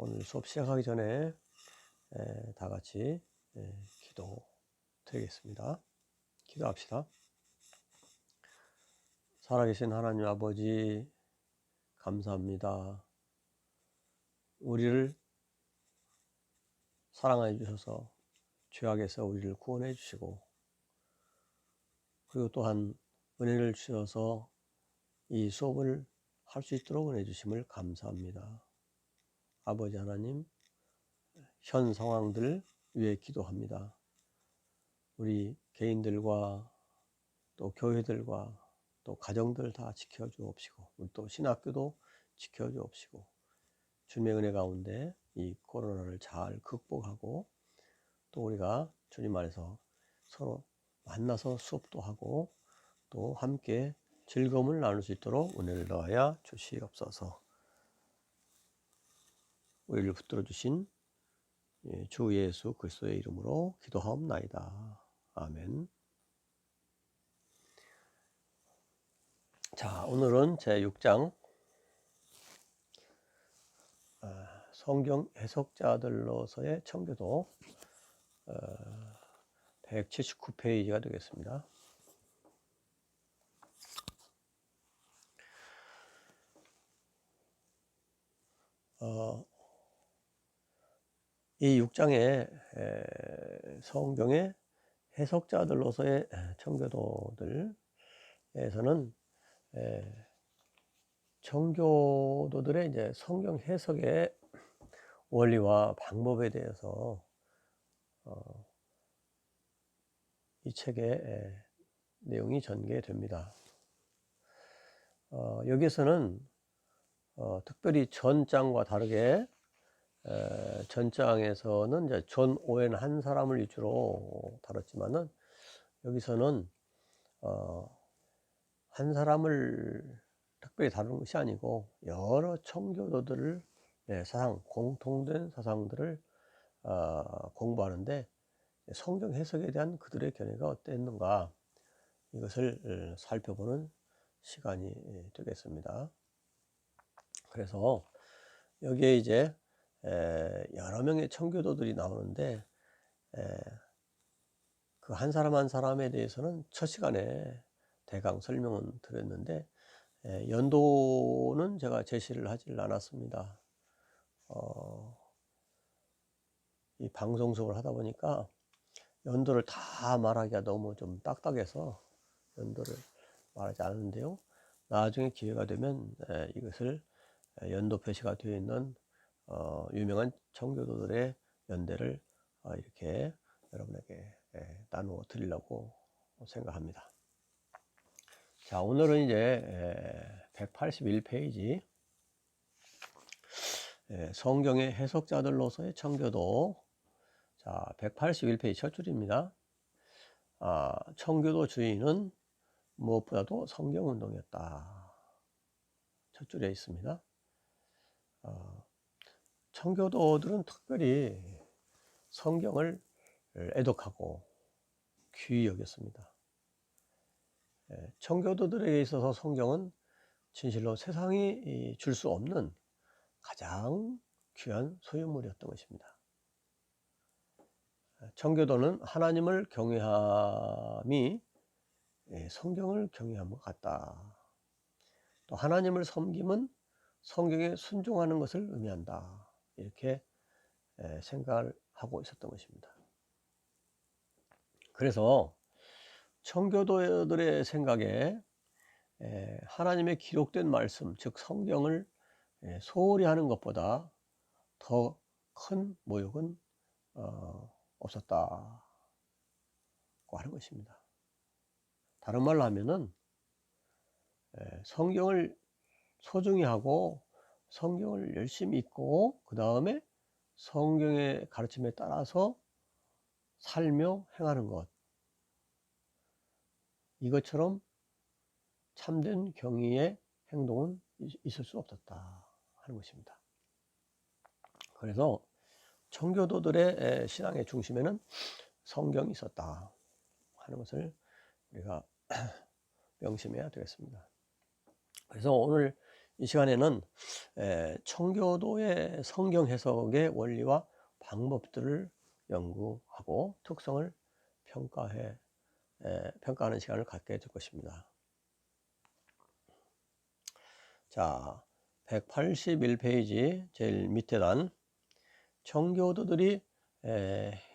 오늘 수업 시작하기 전에 다 같이 기도 드리겠습니다. 기도합시다. 살아계신 하나님 아버지, 감사합니다. 우리를 사랑해 주셔서 죄악에서 우리를 구원해 주시고, 그리고 또한 은혜를 주셔서 이 수업을 할 수 있도록 은혜 주심을 감사합니다. 아버지 하나님, 현 상황들 위해 기도합니다. 우리 개인들과 또 교회들과 또 가정들 다 지켜주옵시고, 또 신학교도 지켜주옵시고, 주님의 은혜 가운데 이 코로나를 잘 극복하고, 또 우리가 주님 안에서 서로 만나서 수업도 하고 또 함께 즐거움을 나눌 수 있도록 은혜를 더하여 주시옵소서. 우리를 붙들어 주신 주 예수 그리스도의 이름으로 기도하옵나이다. 아멘. 자, 오늘은 제6장 성경 해석자들로서의 청교도 179페이지가 되겠습니다. 이 6장의 성경의 해석자들로서의 청교도들에서는 청교도들의 이제 성경 해석의 원리와 방법에 대해서 이 책의 내용이 전개됩니다. 여기서는 특별히 전장과 다르게 전장에서는 이제 존 오웬 한 사람을 위주로 다뤘지만은 여기서는 한 사람을 특별히 다루는 것이 아니고 여러 청교도들을 사상, 공통된 사상들을 공부하는데 성경 해석에 대한 그들의 견해가 어땠는가, 이것을 살펴보는 시간이 되겠습니다. 그래서 여기에 이제 여러 명의 청교도들이 나오는데 그 한 사람 한 사람에 대해서는 첫 시간에 대강 설명은 드렸는데 연도는 제가 제시를 하질 않았습니다. 이 방송 수업을 하다 보니까 연도를 다 말하기가 너무 좀 딱딱해서 연도를 말하지 않았는데요. 나중에 기회가 되면 이것을 연도 표시가 되어 있는 유명한 청교도들의 연대를 이렇게 여러분에게 나누어 드리려고 생각합니다. 자, 오늘은 이제 181페이지 성경의 해석자들로서의 청교도. 자, 181페이지 첫 줄입니다. 청교도 주인은 무엇보다도 성경운동이었다. 첫 줄에 있습니다. 청교도들은 특별히 성경을 애독하고 귀히 여겼습니다. 청교도들에게 있어서 성경은 진실로 세상이 줄 수 없는 가장 귀한 소유물이었던 것입니다. 청교도는 하나님을 경외함이 성경을 경외함과 같다. 또 하나님을 섬김은 성경에 순종하는 것을 의미한다. 이렇게 생각을 하고 있었던 것입니다. 그래서 청교도들의 생각에 하나님의 기록된 말씀, 즉 성경을 소홀히 하는 것보다 더 큰 모욕은 없었다고 하는 것입니다. 다른 말로 하면은 성경을 소중히 하고 성경을 열심히 읽고 그 다음에 성경의 가르침에 따라서 살며 행하는 것, 이것처럼 참된 경의의 행동은 있을 수 없었다 하는 것입니다. 그래서 청교도들의 신앙의 중심에는 성경이 있었다 하는 것을 우리가 명심해야 되겠습니다. 그래서 오늘 이 시간에는 청교도의 성경 해석의 원리와 방법들을 연구하고 특성을 평가하는 시간을 갖게 될 것입니다. 자, 181페이지 제일 밑에 단, 청교도들이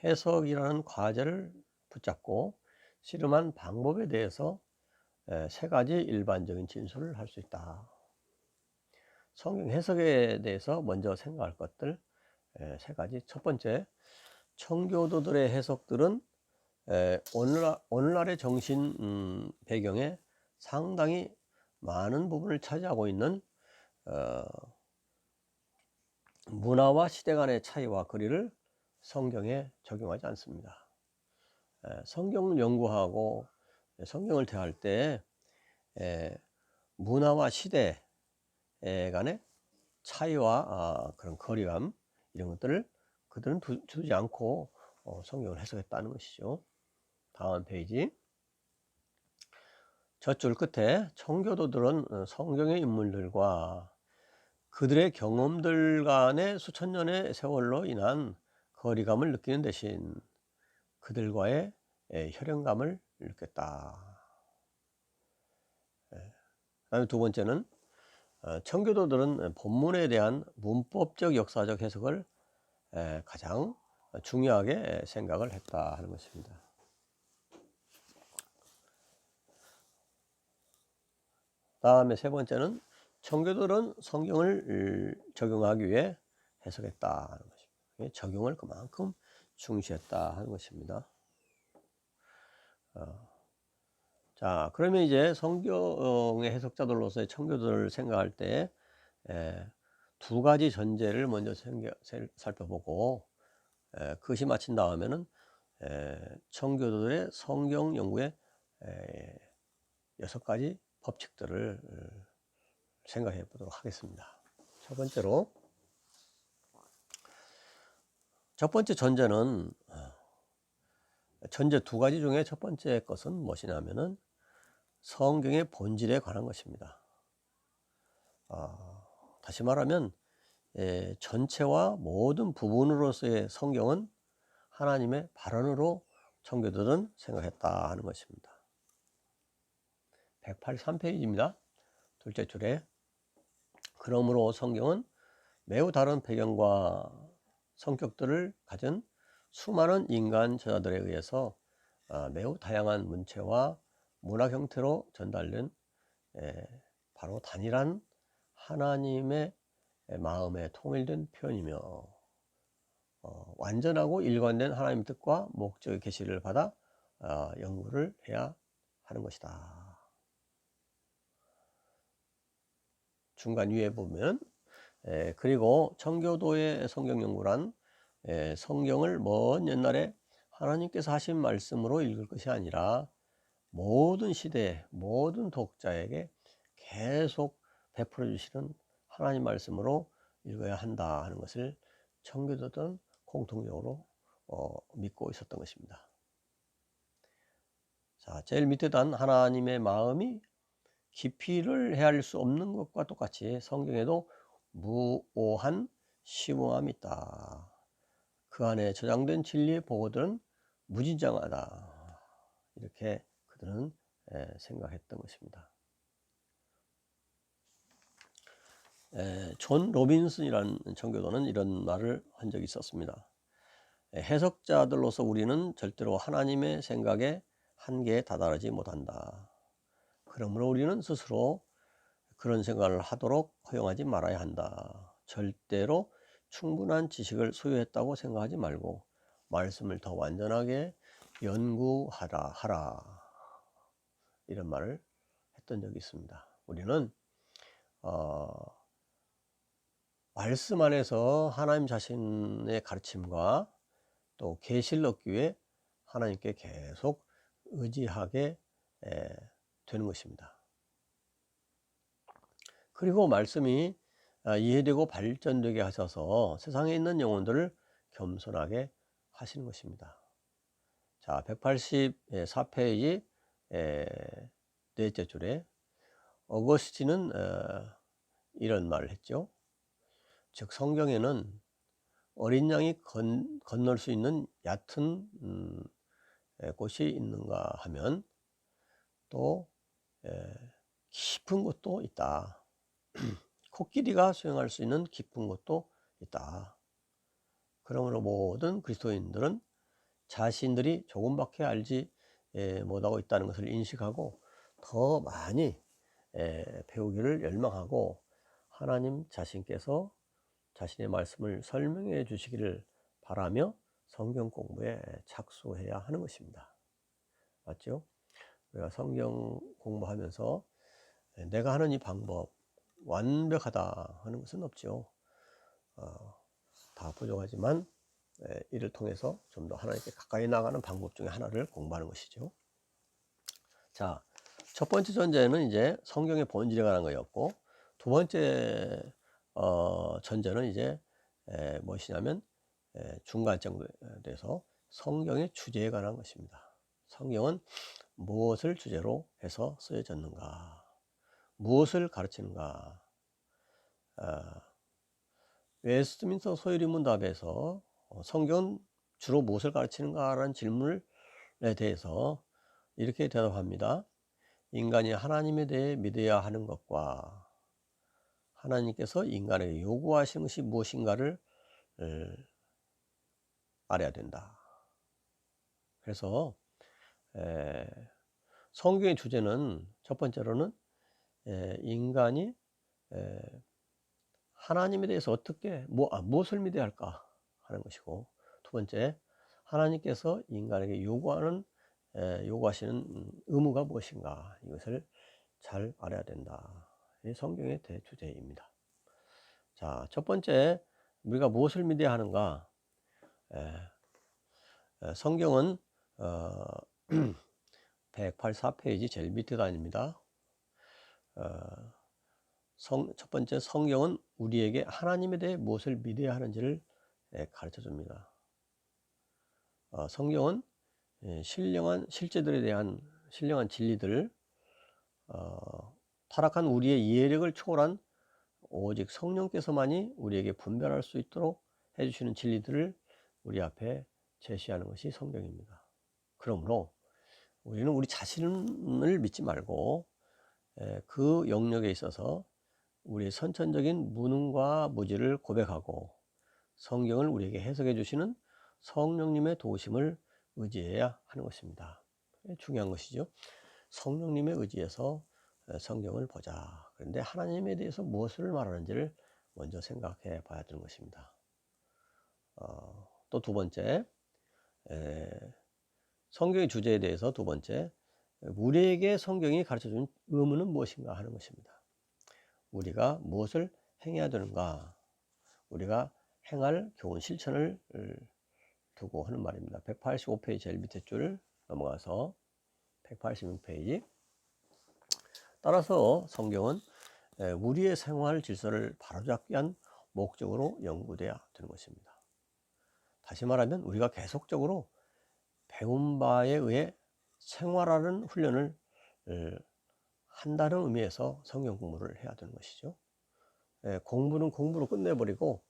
해석이라는 과제를 붙잡고 씨름한 방법에 대해서 세 가지 일반적인 진술을 할 수 있다. 성경 해석에 대해서 먼저 생각할 것들 세 가지. 첫 번째, 청교도들의 해석들은 오늘날의 정신 배경에 상당히 많은 부분을 차지하고 있는 문화와 시대 간의 차이와 거리를 성경에 적용하지 않습니다. 성경을 연구하고 성경을 대할 때 문화와 시대 간의 차이와 그런 거리감, 이런 것들을 그들은 두지 않고 성경을 해석했다는 것이죠. 다음 페이지. 저줄 끝에 청교도들은 성경의 인물들과 그들의 경험들 간의 수천 년의 세월로 인한 거리감을 느끼는 대신 그들과의 혈연감을 느꼈다. 그다음에 두 번째는 청교도들은 본문에 대한 문법적 역사적 해석을 가장 중요하게 생각을 했다 하는 것입니다. 다음에 세 번째는 청교도들은 성경을 적용하기 위해 해석했다 하는 것입니다. 적용을 그만큼 중시했다 하는 것입니다. 자, 그러면 이제 성경의 해석자들로서의 청교도를 생각할 때 두 가지 전제를 먼저 살펴보고 그것이 마친 다음에는 청교도들의 성경 연구의 6가지 법칙들을 생각해 보도록 하겠습니다. 첫 번째로, 첫 번째 전제는 전제 두 가지 중에 첫 번째 것은 무엇이냐면은 성경의 본질에 관한 것입니다. 다시 말하면 전체와 모든 부분으로서의 성경은 하나님의 발언으로 청교도들은 생각했다 하는 것입니다. 183페이지입니다. 둘째 줄에, 그러므로 성경은 매우 다른 배경과 성격들을 가진 수많은 인간 저자들에 의해서 매우 다양한 문체와 문학 형태로 전달된 바로 단일한 하나님의 마음에 통일된 표현이며 완전하고 일관된 하나님의 뜻과 목적의 계시를 받아 연구를 해야 하는 것이다. 중간 위에 보면 그리고 청교도의 성경 연구란 성경을 먼 옛날에 하나님께서 하신 말씀으로 읽을 것이 아니라 모든 시대에 모든 독자에게 계속 베풀어 주시는 하나님 말씀으로 읽어야 한다 하는 것을 청교도들은 공통적으로 믿고 있었던 것입니다. 자, 제일 밑에 단 하나님의 마음이 깊이를 헤아릴 수 없는 것과 똑같이 성경에도 무오한 심오함이 있다. 그 안에 저장된 진리의 보고들은 무진장하다. 이렇게 그들은 생각했던 것입니다. 존 로빈슨이라는 청교도는 이런 말을 한 적이 있었습니다. 해석자들로서 우리는 절대로 하나님의 생각의 한계에 다다르지 못한다. 그러므로 우리는 스스로 그런 생각을 하도록 허용하지 말아야 한다. 절대로 충분한 지식을 소유했다고 생각하지 말고 말씀을 더 완전하게 연구하라. 이런 말을 했던 적이 있습니다. 우리는 말씀 안에서 하나님 자신의 가르침과 또 계시를 얻기 위해 하나님께 계속 의지하게 되는 것입니다. 그리고 말씀이 이해되고 발전되게 하셔서 세상에 있는 영혼들을 겸손하게 하시는 것입니다. 자, 184페이지 넷째 줄에 어거스틴은 이런 말을 했죠. 즉 성경에는 어린 양이 건널 수 있는 얕은 곳이 있는가 하면 또 깊은 곳도 있다. 코끼리가 수영할 수 있는 깊은 곳도 있다. 그러므로 모든 그리스도인들은 자신들이 조금밖에 알지 못하고 있다는 것을 인식하고 더 많이 배우기를 열망하고 하나님 자신께서 자신의 말씀을 설명해 주시기를 바라며 성경 공부에 착수해야 하는 것입니다. 맞죠? 우리가 성경 공부하면서 내가 하는 이 방법 완벽하다 하는 것은 없죠. 다 부족하지만 이를 통해서 좀 더 하나님께 가까이 나가는 방법 중에 하나를 공부하는 것이죠. 자, 첫 번째 전제는 이제 성경의 본질에 관한 거였고, 두 번째 전제는 이제 무엇이냐면 중간점에 대해서 성경의 주제에 관한 것입니다. 성경은 무엇을 주제로 해서 쓰여졌는가, 무엇을 가르치는가. 웨스트민스터 소요리문답에서 성경은 주로 무엇을 가르치는가라는 질문에 대해서 이렇게 대답합니다. 인간이 하나님에 대해 믿어야 하는 것과 하나님께서 인간에게 요구하시는 것이 무엇인가를 알아야 된다. 그래서 성경의 주제는 첫 번째로는 인간이 하나님에 대해서 어떻게 무엇을 믿어야 할까 하는 것이고, 두 번째 하나님께서 인간에게 요구하시는 의무가 무엇인가, 이것을 잘 알아야 된다. 이 성경의 대주제입니다. 자, 첫 번째 우리가 무엇을 믿어야 하는가. 성경은 184페이지 제일 밑에 단입니다. 첫 번째 성경은 우리에게 하나님에 대해 무엇을 믿어야 하는지를 가르쳐 줍니다. 성경은 신령한 실제들에 대한 신령한 진리들, 타락한 우리의 이해력을 초월한 오직 성령께서만이 우리에게 분별할 수 있도록 해주시는 진리들을 우리 앞에 제시하는 것이 성경입니다. 그러므로 우리는 우리 자신을 믿지 말고 그 영역에 있어서 우리의 선천적인 무능과 무지를 고백하고 성경을 우리에게 해석해 주시는 성령님의 도우심을 의지해야 하는 것입니다. 중요한 것이죠. 성령님의 의지에서 성경을 보자. 그런데 하나님에 대해서 무엇을 말하는지를 먼저 생각해 봐야 되는 것입니다. 또 두 번째, 성경의 주제에 대해서 두 번째, 우리에게 성경이 가르쳐준 의무는 무엇인가 하는 것입니다. 우리가 무엇을 행해야 되는가, 우리가 행할 교훈 실천을 두고 하는 말입니다. 185페이지 제일 밑에 줄 넘어가서 186페이지. 따라서 성경은 우리의 생활 질서를 바로잡기 위한 목적으로 연구돼야 되는 것입니다. 다시 말하면 우리가 계속적으로 배운 바에 의해 생활하는 훈련을 한다는 의미에서 성경 공부를 해야 되는 것이죠. 공부는 공부로 끝내버리고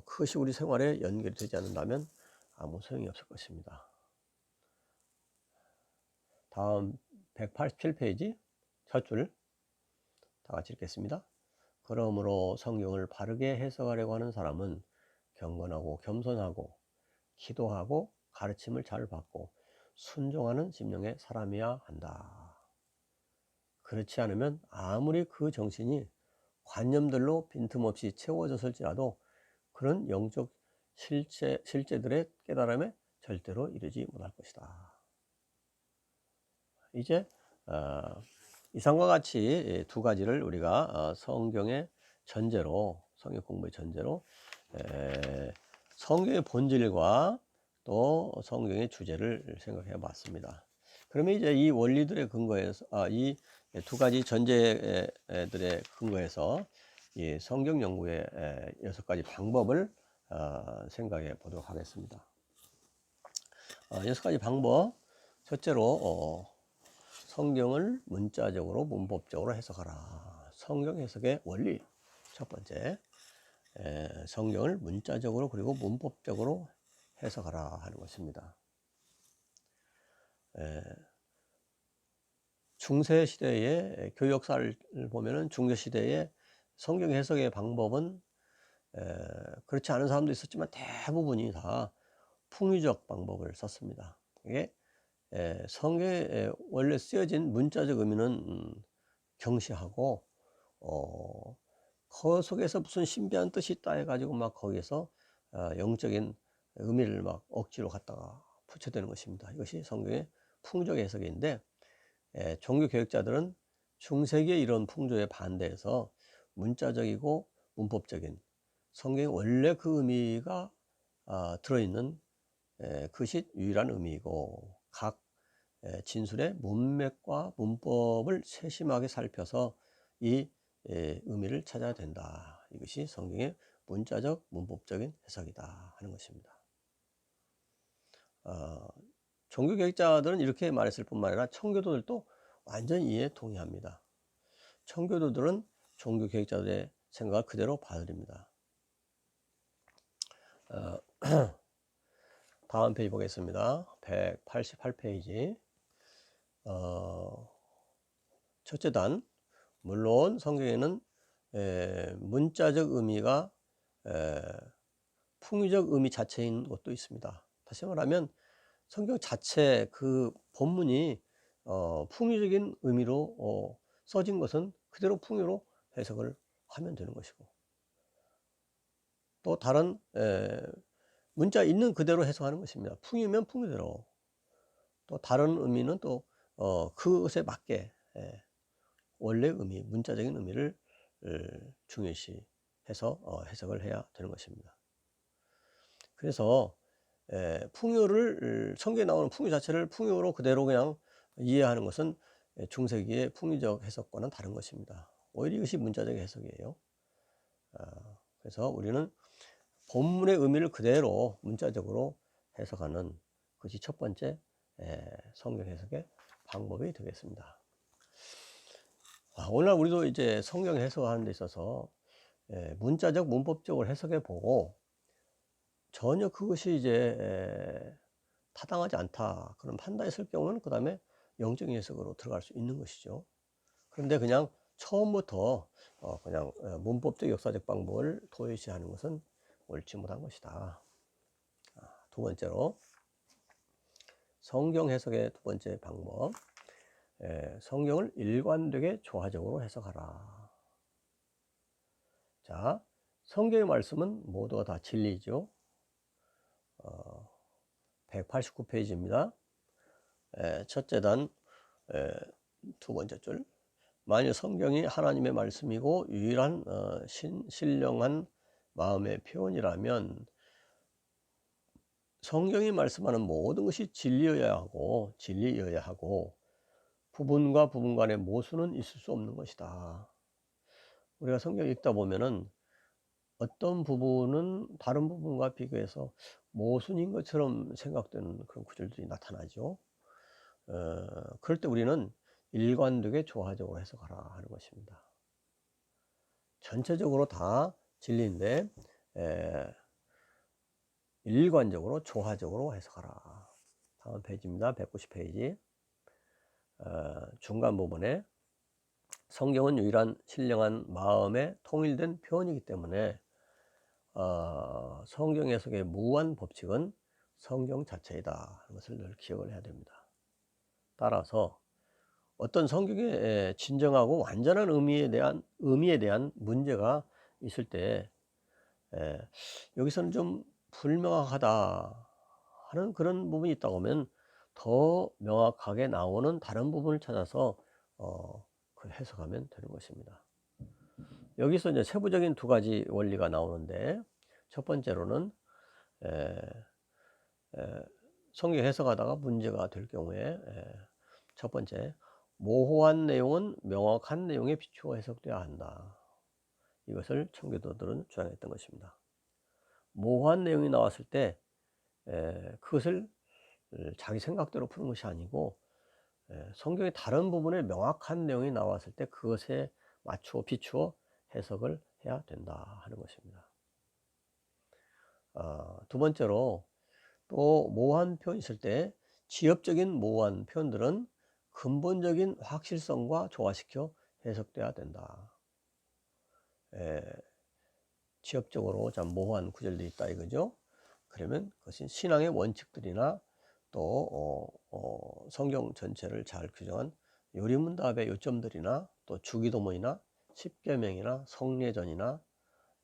그것이 우리 생활에 연결이 되지 않는다면 아무 소용이 없을 것입니다. 다음 187페이지 첫 줄 다 같이 읽겠습니다. 그러므로 성경을 바르게 해석하려고 하는 사람은 경건하고 겸손하고 기도하고 가르침을 잘 받고 순종하는 심령의 사람이어야 한다. 그렇지 않으면 아무리 그 정신이 관념들로 빈틈없이 채워졌을지라도 그런 영적 실제들의 깨달음에 절대로 이르지 못할 것이다. 이제 이상과 같이 두 가지를 우리가 성경의 전제로, 성경 공부의 전제로 성경의 본질과 또 성경의 주제를 생각해 봤습니다. 그러면 이제 이 원리들의 근거에서 이 두 가지 전제들의 근거에서 이 성경 연구의 6가지 방법을 생각해 보도록 하겠습니다. 6가지 방법. 첫째로 성경을 문자적으로 문법적으로 해석하라. 성경 해석의 원리. 첫 번째, 성경을 문자적으로 그리고 문법적으로 해석하라 하는 것입니다. 중세 시대의 교육 역사를 보면은 중세 시대의 성경 해석의 방법은 그렇지 않은 사람도 있었지만 대부분이 다 풍유적 방법을 썼습니다. 이게 성경에 원래 쓰여진 문자적 의미는 경시하고 그 속에서 무슨 신비한 뜻이 있다 해가지고 막 거기에서 영적인 의미를 막 억지로 갖다가 붙여대는 것입니다. 이것이 성경의 풍조의 해석인데 종교 개혁자들은 중세기의 이런 풍조에 반대해서 문자적이고 문법적인 성경의 원래 그 의미가 들어있는 그것이 유일한 의미이고 각 진술의 문맥과 문법을 세심하게 살펴서 이 의미를 찾아야 된다. 이것이 성경의 문자적 문법적인 해석이다 하는 것입니다. 종교개혁자들은 이렇게 말했을 뿐만 아니라 청교도들도 완전히 이에 동의합니다. 청교도들은 종교개혁자들의 생각을 그대로 받아들입니다. 다음 페이지 보겠습니다. 188페이지. 첫째 단, 물론 성경에는 문자적 의미가 풍유적 의미 자체인 것도 있습니다. 다시 말하면 성경 자체 그 본문이 풍유적인 의미로 써진 것은 그대로 풍유로 해석을 하면 되는 것이고, 또 다른 문자 있는 그대로 해석하는 것입니다. 풍유면 풍유대로, 또 다른 의미는 또 그것에 맞게 원래 의미, 문자적인 의미를 중요시 해서 해석을 해야 되는 것입니다. 그래서 풍요를 성경에 나오는 풍요 자체를 풍요로 그대로 그냥 이해하는 것은 중세기의 풍유적 해석과는 다른 것입니다. 오히려 이것이 문자적 해석이에요. 그래서 우리는 본문의 의미를 그대로 문자적으로 해석하는 것이 첫 번째 성경 해석의 방법이 되겠습니다. 오늘 우리도 이제 성경 해석하는 데 있어서 문자적 문법적으로 해석해 보고 전혀 그것이 이제 타당하지 않다 그런 판단했을 경우는 그 다음에 영적인 해석으로 들어갈 수 있는 것이죠. 그런데 그냥 처음부터 그냥 문법적 역사적 방법을 도외시하는 것은 옳지 못한 것이다. 두 번째로 성경 해석의 두 번째 방법, 성경을 일관되게 조화적으로 해석하라. 자, 성경의 말씀은 모두가 다 진리죠. 189페이지입니다. 첫째 단 두 번째 줄, 만일 성경이 하나님의 말씀이고 유일한 신령한 마음의 표현이라면 성경이 말씀하는 모든 것이 진리여야 하고 부분과 부분 간의 모순은 있을 수 없는 것이다. 우리가 성경 읽다 보면은 어떤 부분은 다른 부분과 비교해서 모순인 것처럼 생각되는 그런 구절들이 나타나죠. 그럴 때 우리는 일관되게 조화적으로 해석하라 하는 것입니다. 전체적으로 다 진리인데 일관적으로 조화적으로 해석하라. 다음 페이지입니다. 190페이지. 중간 부분에 성경은 유일한 신령한 마음에 통일된 표현이기 때문에 성경 해석의 무한 법칙은 성경 자체이다 하는 것을 늘 기억을 해야 됩니다. 따라서 어떤 성경의 진정하고 완전한 의미에 대한 문제가 있을 때 여기서는 좀 불명확하다 하는 그런 부분이 있다고 하면 더 명확하게 나오는 다른 부분을 찾아서 그 해석하면 되는 것입니다. 여기서 이제 세부적인 두 가지 원리가 나오는데, 첫 번째로는 성경 해석하다가 문제가 될 경우에 첫 번째, 모호한 내용은 명확한 내용에 비추어 해석돼야 한다. 이것을 청교도들은 주장했던 것입니다. 모호한 내용이 나왔을 때 그것을 자기 생각대로 푸는 것이 아니고 성경의 다른 부분에 명확한 내용이 나왔을 때 그것에 맞추어 비추어 해석을 해야 된다 하는 것입니다. 두 번째로 또 모호한 표현 있을 때 지엽적인 모호한 표현들은 근본적인 확실성과 조화시켜 해석돼야 된다. 지엽적으로 참 모호한 구절들이 있다 이거죠. 그러면 그것은 신앙의 원칙들이나 또 성경 전체를 잘 규정한 요리문답의 요점들이나 또 주기도문이나 십계명이나 성례전이나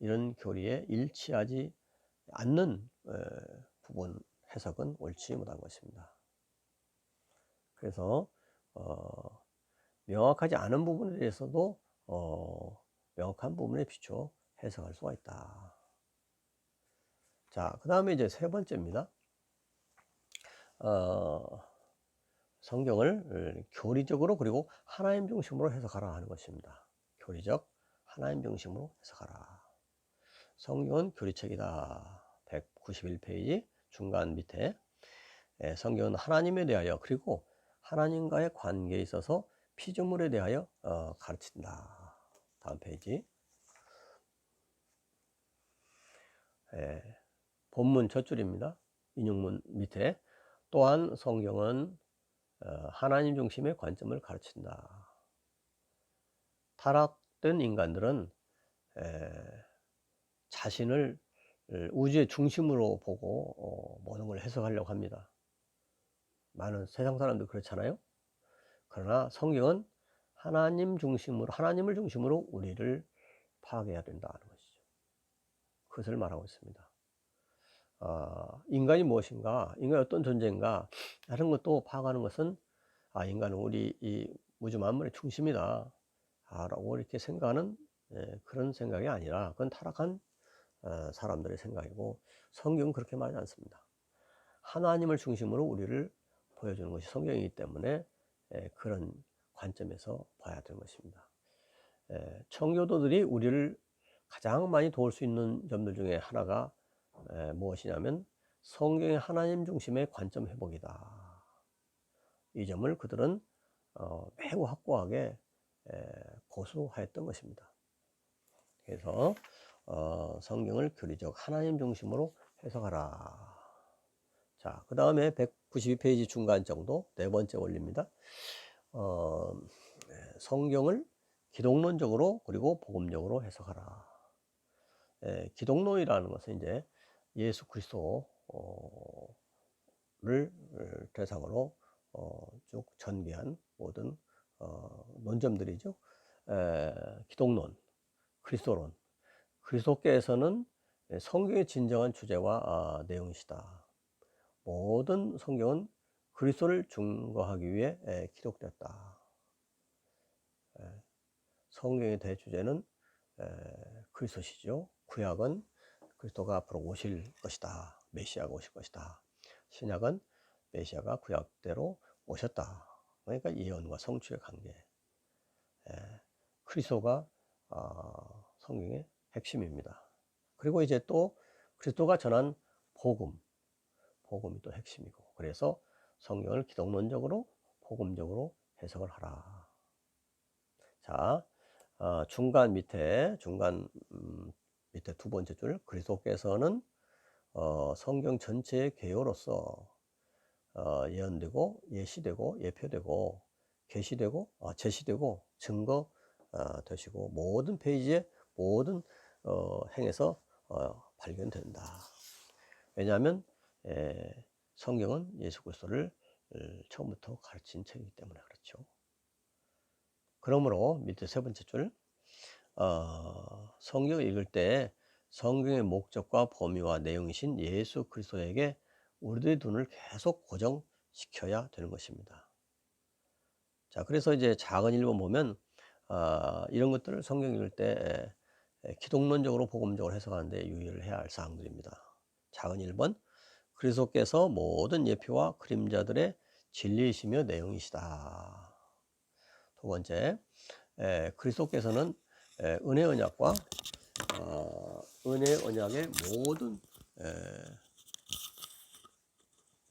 이런 교리에 일치하지 않는 부분 해석은 옳지 못한 것입니다. 그래서 명확하지 않은 부분에 대해서도 명확한 부분에 비춰 해석할 수가 있다. 자, 그 다음에 이제 세 번째입니다. 성경을 교리적으로 그리고 하나님 중심으로 해석하라 하는 것입니다. 교리적 하나님 중심으로 해석하라. 성경은 교리책이다. 191페이지 중간 밑에 성경은 하나님에 대하여 그리고 하나님과의 관계에 있어서 피조물에 대하여 가르친다. 다음 페이지. 본문 첫 줄입니다. 인용문 밑에 또한 성경은 하나님 중심의 관점을 가르친다. 타락된 인간들은 자신을 우주의 중심으로 보고 모든 걸 해석하려고 합니다. 많은 세상 사람들 그렇잖아요. 그러나 성경은 하나님을 중심으로 우리를 파악해야 된다는 것이죠. 그것을 말하고 있습니다. 인간이 무엇인가, 인간이 어떤 존재인가 하는 것도 파악하는 것은 인간은 우리 이 우주 만물의 중심이다 라고 이렇게 생각하는 그런 생각이 아니라 그건 타락한 사람들의 생각이고 성경은 그렇게 말하지 않습니다. 하나님을 중심으로 우리를 보여주는 것이 성경이기 때문에 그런 관점에서 봐야 되는 것입니다. 청교도들이 우리를 가장 많이 도울 수 있는 점들 중에 하나가 무엇이냐면 성경의 하나님 중심의 관점 회복이다. 이 점을 그들은 매우 확고하게 고수하였던 것입니다. 그래서 성경을 교리적 하나님 중심으로 해석하라. 자, 그 다음에 192페이지 중간 정도 네 번째 원리입니다. 성경을 기독론적으로 그리고 복음적으로 해석하라. 기독론이라는 것은 이제 예수 그리스도를 대상으로 쭉 전개한 모든 논점들이죠. 기독론, 그리스도론. 그리스도께서는 성경의 진정한 주제와 내용이시다. 모든 성경은 그리스도를 증거하기 위해 기록되었다. 성경의 대주제는 그리스도시죠. 구약은 그리스도가 앞으로 오실 것이다. 메시아가 오실 것이다. 신약은 메시아가 구약대로 오셨다. 그러니까 예언과 성취의 관계. 그리스도가 성경의 핵심입니다. 그리고 이제 또 그리스도가 전한 복음이 또 핵심이고, 그래서 성경을 기독론적으로 복음적으로 해석을 하라. 자, 중간 밑에 두 번째 줄, 그리스도께서는 성경 전체의 개요로서 예언되고 예시되고 예표되고 계시되고 제시되고 증거 되시고 모든 페이지에 모든 행에서 발견된다. 왜냐하면 성경은 예수 그리스도를 처음부터 가르친 책이기 때문에 그렇죠. 그러므로 밑에 세 번째 줄, 성경을 읽을 때 성경의 목적과 범위와 내용이신 예수 그리스도에게 우리들의 눈을 계속 고정시켜야 되는 것입니다. 자, 그래서 이제 작은 1번 보면 이런 것들을 성경 읽을 때 기독론적으로 복음적으로 해석하는데 유의를 해야 할 사항들입니다. 작은 1번, 그리스도께서 모든 예표와 그림자들의 진리이시며 내용이시다. 두 번째, 그리스도께서는 은혜 언약과 은혜 언약의 모든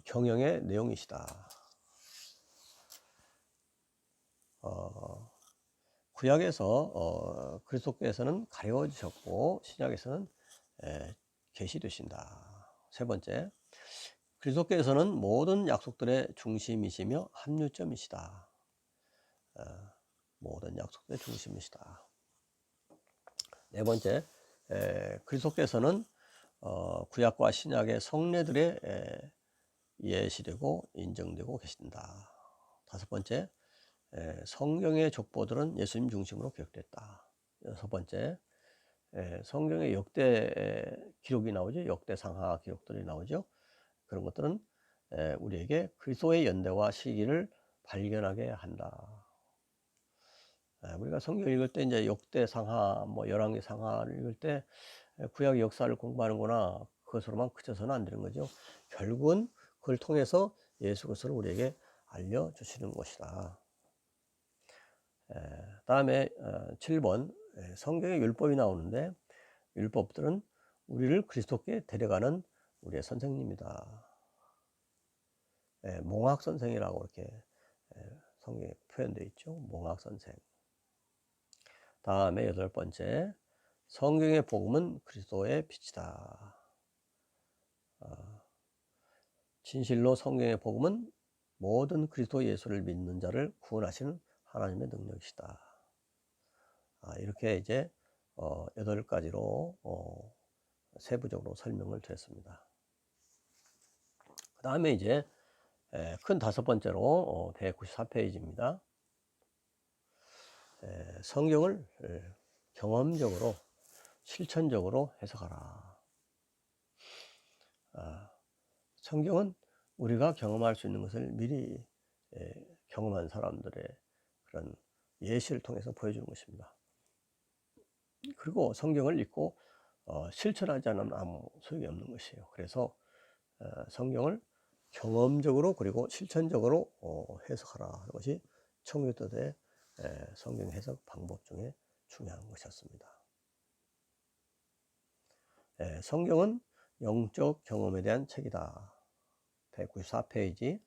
경영의 내용이시다. 구약에서 그리스도께서는 가려지셨고 신약에서는 계시되신다. 세 번째, 그리스도께서는 모든 약속들의 중심이시며 합류점이시다. 모든 약속들의 중심이시다. 네 번째, 그리스도께서는 구약과 신약의 성례들의 예시되고 인정되고 계신다. 다섯 번째, 성경의 족보들은 예수님 중심으로 기록됐다. 여섯 번째, 성경의 역대 기록이 나오죠. 역대상하 기록들이 나오죠. 그런 것들은 우리에게 그리스도의 연대와 시기를 발견하게 한다. 우리가 성경 읽을 때 이제 역대상하, 뭐 열왕기상하를 읽을 때 구약 역사를 공부하는구나, 그것으로만 그쳐서는 안 되는 거죠. 결국은 그걸 통해서 예수 그리스도를 우리에게 알려주시는 것이다. 다음에 7번, 성경에 율법이 나오는데 율법들은 우리를 그리스도께 데려가는 우리의 선생님이다. 몽학 선생이라고 이렇게 성경에 표현되어 있죠. 몽학 선생. 다음에 여덟 번째, 성경의 복음은 그리스도의 빛이다. 진실로 성경의 복음은 모든 그리스도 예수를 믿는 자를 구원하시는 하나님의 능력이시다. 이렇게 이제 8가지로 세부적으로 설명을 드렸습니다. 그 다음에 이제 큰 5번째로 194페이지입니다. 성경을 경험적으로 실천적으로 해석하라. 성경은 우리가 경험할 수 있는 것을 미리 경험한 사람들의 그런 예시를 통해서 보여주는 것입니다. 그리고 성경을 읽고 실천하지 않으면 아무 소용이 없는 것이에요. 그래서 성경을 경험적으로 그리고 실천적으로 해석하라 하는 것이 청교도의 성경 해석 방법 중에 중요한 것이었습니다. 성경은 영적 경험에 대한 책이다. 194페이지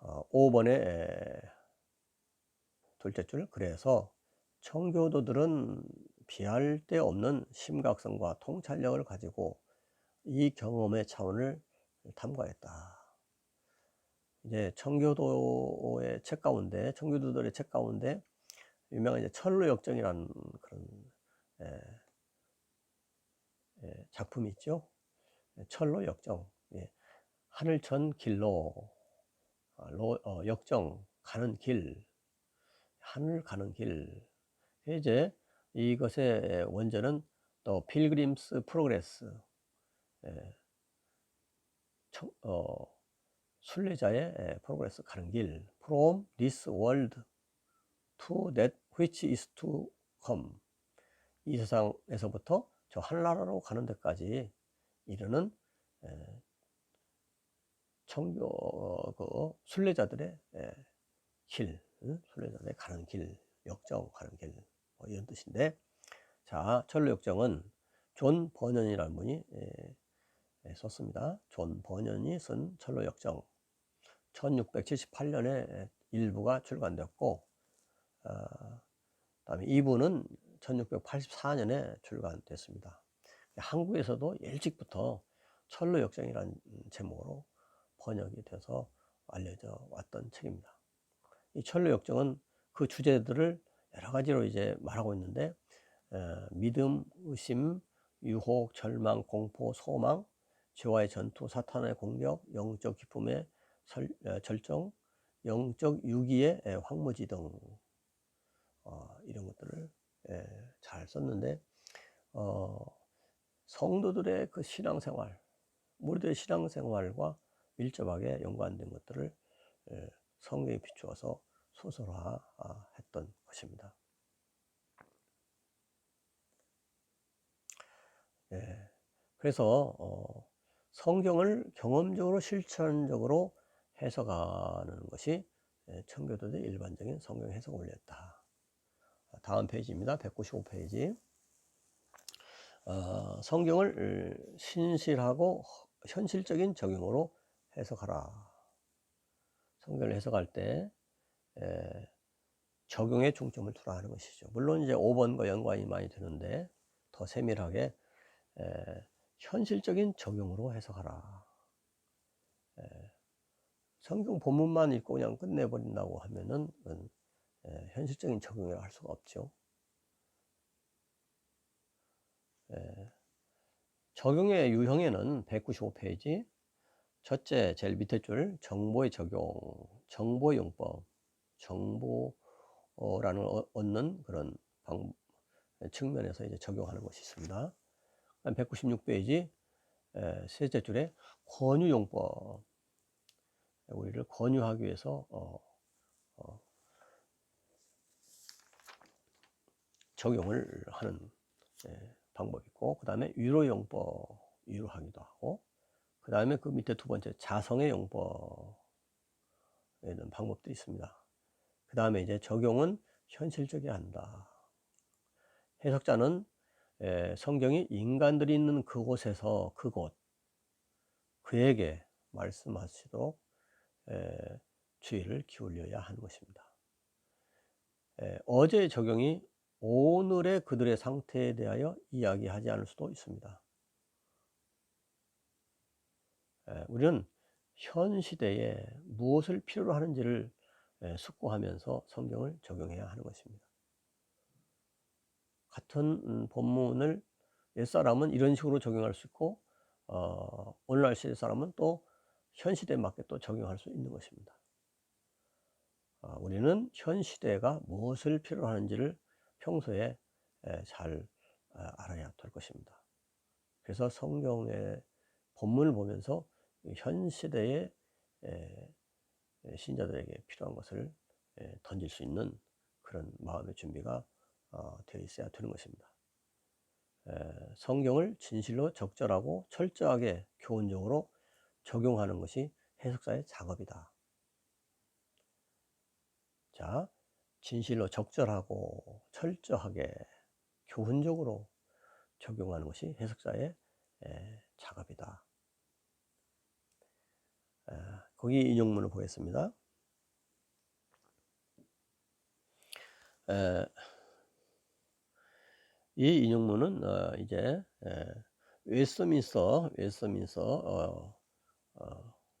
5번의 둘째 줄. 그래서 청교도들은 비할 데 없는 심각성과 통찰력을 가지고 이 경험의 차원을 탐구했다. 이제 청교도의 책 가운데, 청교도들의 책 가운데 유명한 이제 철로역정이라는 그런 작품이 있죠. 철로역정. 하늘 전 길로 역정 가는 길, 하늘 가는 길. 이제 이것의 원제는 또 필그림스 프로그레스, 순례자의 프로그레스 가는 길, from this world to that which is to come. 이 세상에서부터 저 하늘나라로 가는 데까지 이르는 순례자들의 길, 순례자들의 가는 길, 역정 가는 길, 뭐 이런 뜻인데, 자, 철로역정은 존 버년이라는 분이 썼습니다. 존 버년이 쓴 철로역정, 1678년에 일부가 출간되었고, 다음에 2부는 1684년에 출간됐습니다. 한국에서도 일찍부터 철로역정이라는 제목으로 번역이 돼서 알려져 왔던 책입니다. 이 철로역정은 그 주제들을 여러 가지로 이제 말하고 있는데, 믿음, 의심, 유혹, 절망, 공포, 소망, 죄와의 전투, 사탄의 공격, 영적 기쁨의 절정, 영적 유기의 황무지 등 이런 것들을 잘 썼는데, 성도들의 그 신앙생활, 우리들의 신앙생활과 밀접하게 연관된 것들을 성경에 비추어서 소설화했던 것입니다. 그래서 성경을 경험적으로 실천적으로 해석하는 것이 청교도의 일반적인 성경 해석 원리였다. 다음 페이지입니다. 195페이지. 성경을 신실하고 현실적인 적용으로 해석하라. 성경을 해석할 때 적용에 중점을 두라 하는 것이죠. 물론 이제 5번과 연관이 많이 되는데 더 세밀하게 현실적인 적용으로 해석하라. 성경 본문만 읽고 그냥 끝내버린다고 하면은 현실적인 적용이라 할 수가 없죠. 적용의 유형에는 195페이지 첫째 제일 밑에 줄 정보의 적용, 정보용법, 정보라는 얻는 그런 측면에서 이제 적용하는 것이 있습니다. 196페이지 셋째 줄에 권유용법, 우리를 권유하기 위해서 적용을 하는 방법이 있고, 그 다음에 위로용법, 위로하기도 하고, 그 다음에 그 밑에 두 번째 자성의 용법에는 방법도 있습니다. 그 다음에 이제 적용은 현실적이어야 한다. 해석자는 성경이 인간들이 있는 그곳에서 그에게 말씀하시도록 주의를 기울여야 하는 것입니다. 어제의 적용이 오늘의 그들의 상태에 대하여 이야기하지 않을 수도 있습니다. 우리는 현 시대에 무엇을 필요로 하는지를 숙고하면서 성경을 적용해야 하는 것입니다. 같은 본문을 옛사람은 이런 식으로 적용할 수 있고 오늘날 시대 사람은 또 현 시대에 맞게 또 적용할 수 있는 것입니다. 우리는 현 시대가 무엇을 필요로 하는지를 평소에 잘 알아야 될 것입니다. 그래서 성경의 본문을 보면서 현 시대의 신자들에게 필요한 것을 던질 수 있는 그런 마음의 준비가 되어 있어야 되는 것입니다. 성경을 진실로 적절하고 철저하게 교훈적으로 적용하는 것이 해석자의 작업이다. 자, 진실로 적절하고 철저하게 교훈적으로 적용하는 것이 해석자의 작업이다. 거기 인용문을 보겠습니다. 이 인용문은 이제 웨스트민스터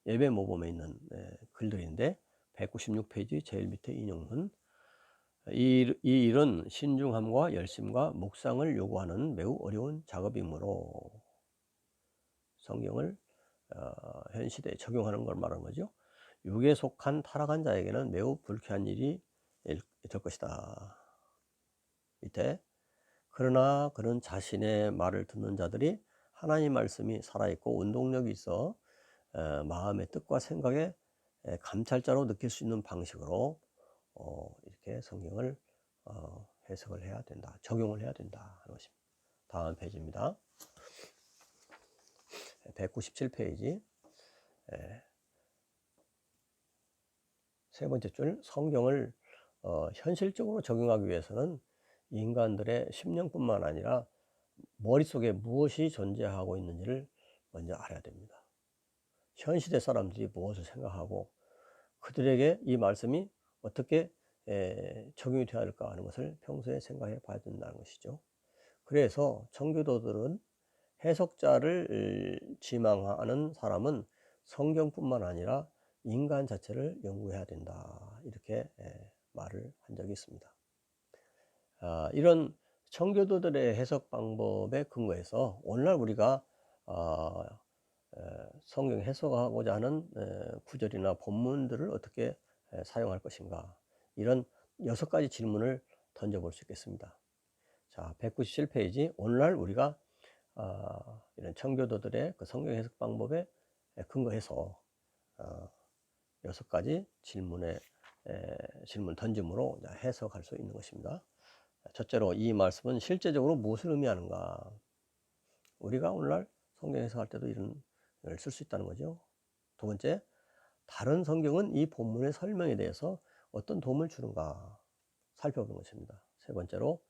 예배 모범에 있는 글들인데 196페이지 제일 밑에 인용문. 이 일은 신중함과 열심과 묵상을 요구하는 매우 어려운 작업이므로 성경을 현 시대에 적용하는 걸 말하는 거죠. 육에 속한 타락한 자에게는 매우 불쾌한 일이 될 것이다. 밑에 그러나 그는 자신의 말을 듣는 자들이 하나님 말씀이 살아있고 운동력이 있어 마음의 뜻과 생각에 감찰자로 느낄 수 있는 방식으로 이렇게 성경을 해석을 해야 된다, 적용을 해야 된다 하는 것입니다. 다음 페이지입니다. 197페이지 세 번째 줄, 성경을 현실적으로 적용하기 위해서는 인간들의 심령뿐만 아니라 머릿속에 무엇이 존재하고 있는지를 먼저 알아야 됩니다. 현 시대 사람들이 무엇을 생각하고 그들에게 이 말씀이 어떻게 적용이 되어야 할까 하는 것을 평소에 생각해 봐야 된다는 것이죠. 그래서 청교도들은 해석자를 지망하는 사람은 성경뿐만 아니라 인간 자체를 연구해야 된다, 이렇게 말을 한 적이 있습니다. 이런 청교도들의 해석 방법에 근거해서 오늘날 우리가 성경 해석하고자 하는 구절이나 본문들을 어떻게 사용할 것인가, 이런 6가지 질문을 던져볼 수 있겠습니다. 자, 197페이지 오늘날 우리가 이런 청교도들의 그 성경 해석 방법에 근거해서 6가지 질문 던짐으로 해석할 수 있는 것입니다. 첫째로, 이 말씀은 실제적으로 무엇을 의미하는가? 우리가 오늘날 성경 해석할 때도 이런 걸 쓸 수 있다는 거죠. 두 번째, 다른 성경은 이 본문의 설명에 대해서 어떤 도움을 주는가 살펴보는 것입니다. 세 번째로,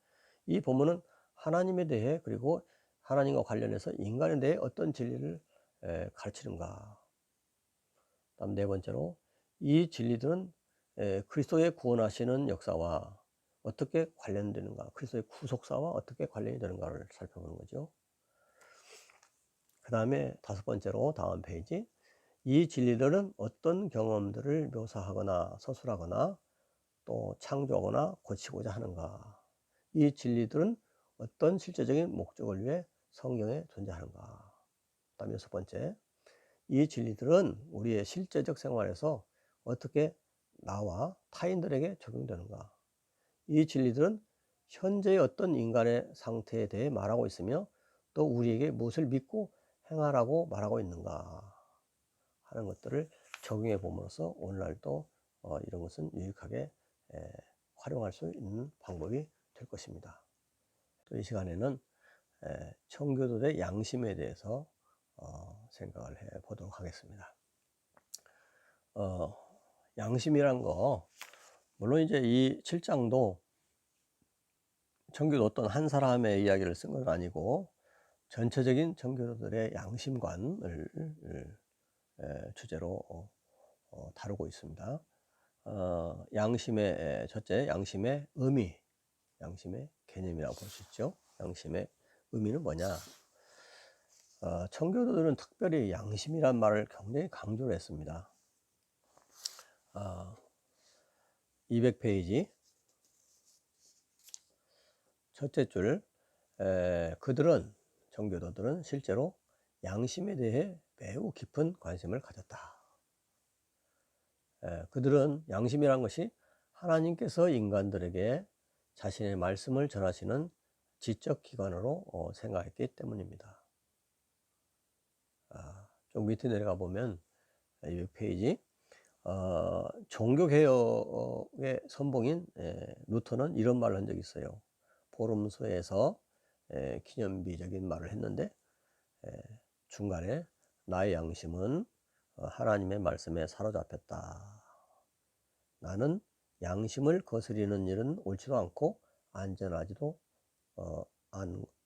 이 본문은 하나님에 대해 그리고 하나님과 관련해서 인간에 대해 어떤 진리를 가르치는가. 다음 네 번째로, 이 진리들은 그리스도의 구원하시는 역사와 어떻게 관련되는가, 그리스도의 구속사와 어떻게 관련이 되는가를 살펴보는 거죠. 그 다음에 5번째로 다음 페이지, 이 진리들은 어떤 경험들을 묘사하거나 서술하거나 또 창조하거나 고치고자 하는가, 이 진리들은 어떤 실제적인 목적을 위해 성경에 존재하는가. 그 다음에 6번째, 이 진리들은 우리의 실제적 생활에서 어떻게 나와 타인들에게 적용되는가, 이 진리들은 현재의 어떤 인간의 상태에 대해 말하고 있으며 또 우리에게 무엇을 믿고 행하라고 말하고 있는가 하는 것들을 적용해 봄으로써 오늘날도 이런 것은 유익하게 활용할 수 있는 방법이 될 것입니다. 또 이 시간에는 청교도의 양심에 대해서 생각을 해 보도록 하겠습니다. 양심이란 거, 물론 이제 이 7장도 청교도 어떤 한 사람의 이야기를 쓴 건 아니고 전체적인 청교도들의 양심관을 주제로 다루고 있습니다. 양심의 첫째, 양심의 의미, 양심의 개념이라고 볼 수 있죠. 양심의 의미는 뭐냐? 청교도들은 특별히 양심이란 말을 굉장히 강조를 했습니다. 200페이지 첫째 줄, 그들은, 청교도들은 실제로 양심에 대해 매우 깊은 관심을 가졌다. 그들은 양심이란 것이 하나님께서 인간들에게 자신의 말씀을 전하시는 지적 기관으로 생각했기 때문입니다. 좀 밑에 내려가 보면 200페이지, 종교개혁의 선봉인 루터는 이런 말을 한 적이 있어요. 포럼서에서 기념비적인 말을 했는데 중간에 나의 양심은 하나님의 말씀에 사로잡혔다. 나는 양심을 거스리는 일은 옳지도 않고 안전하지도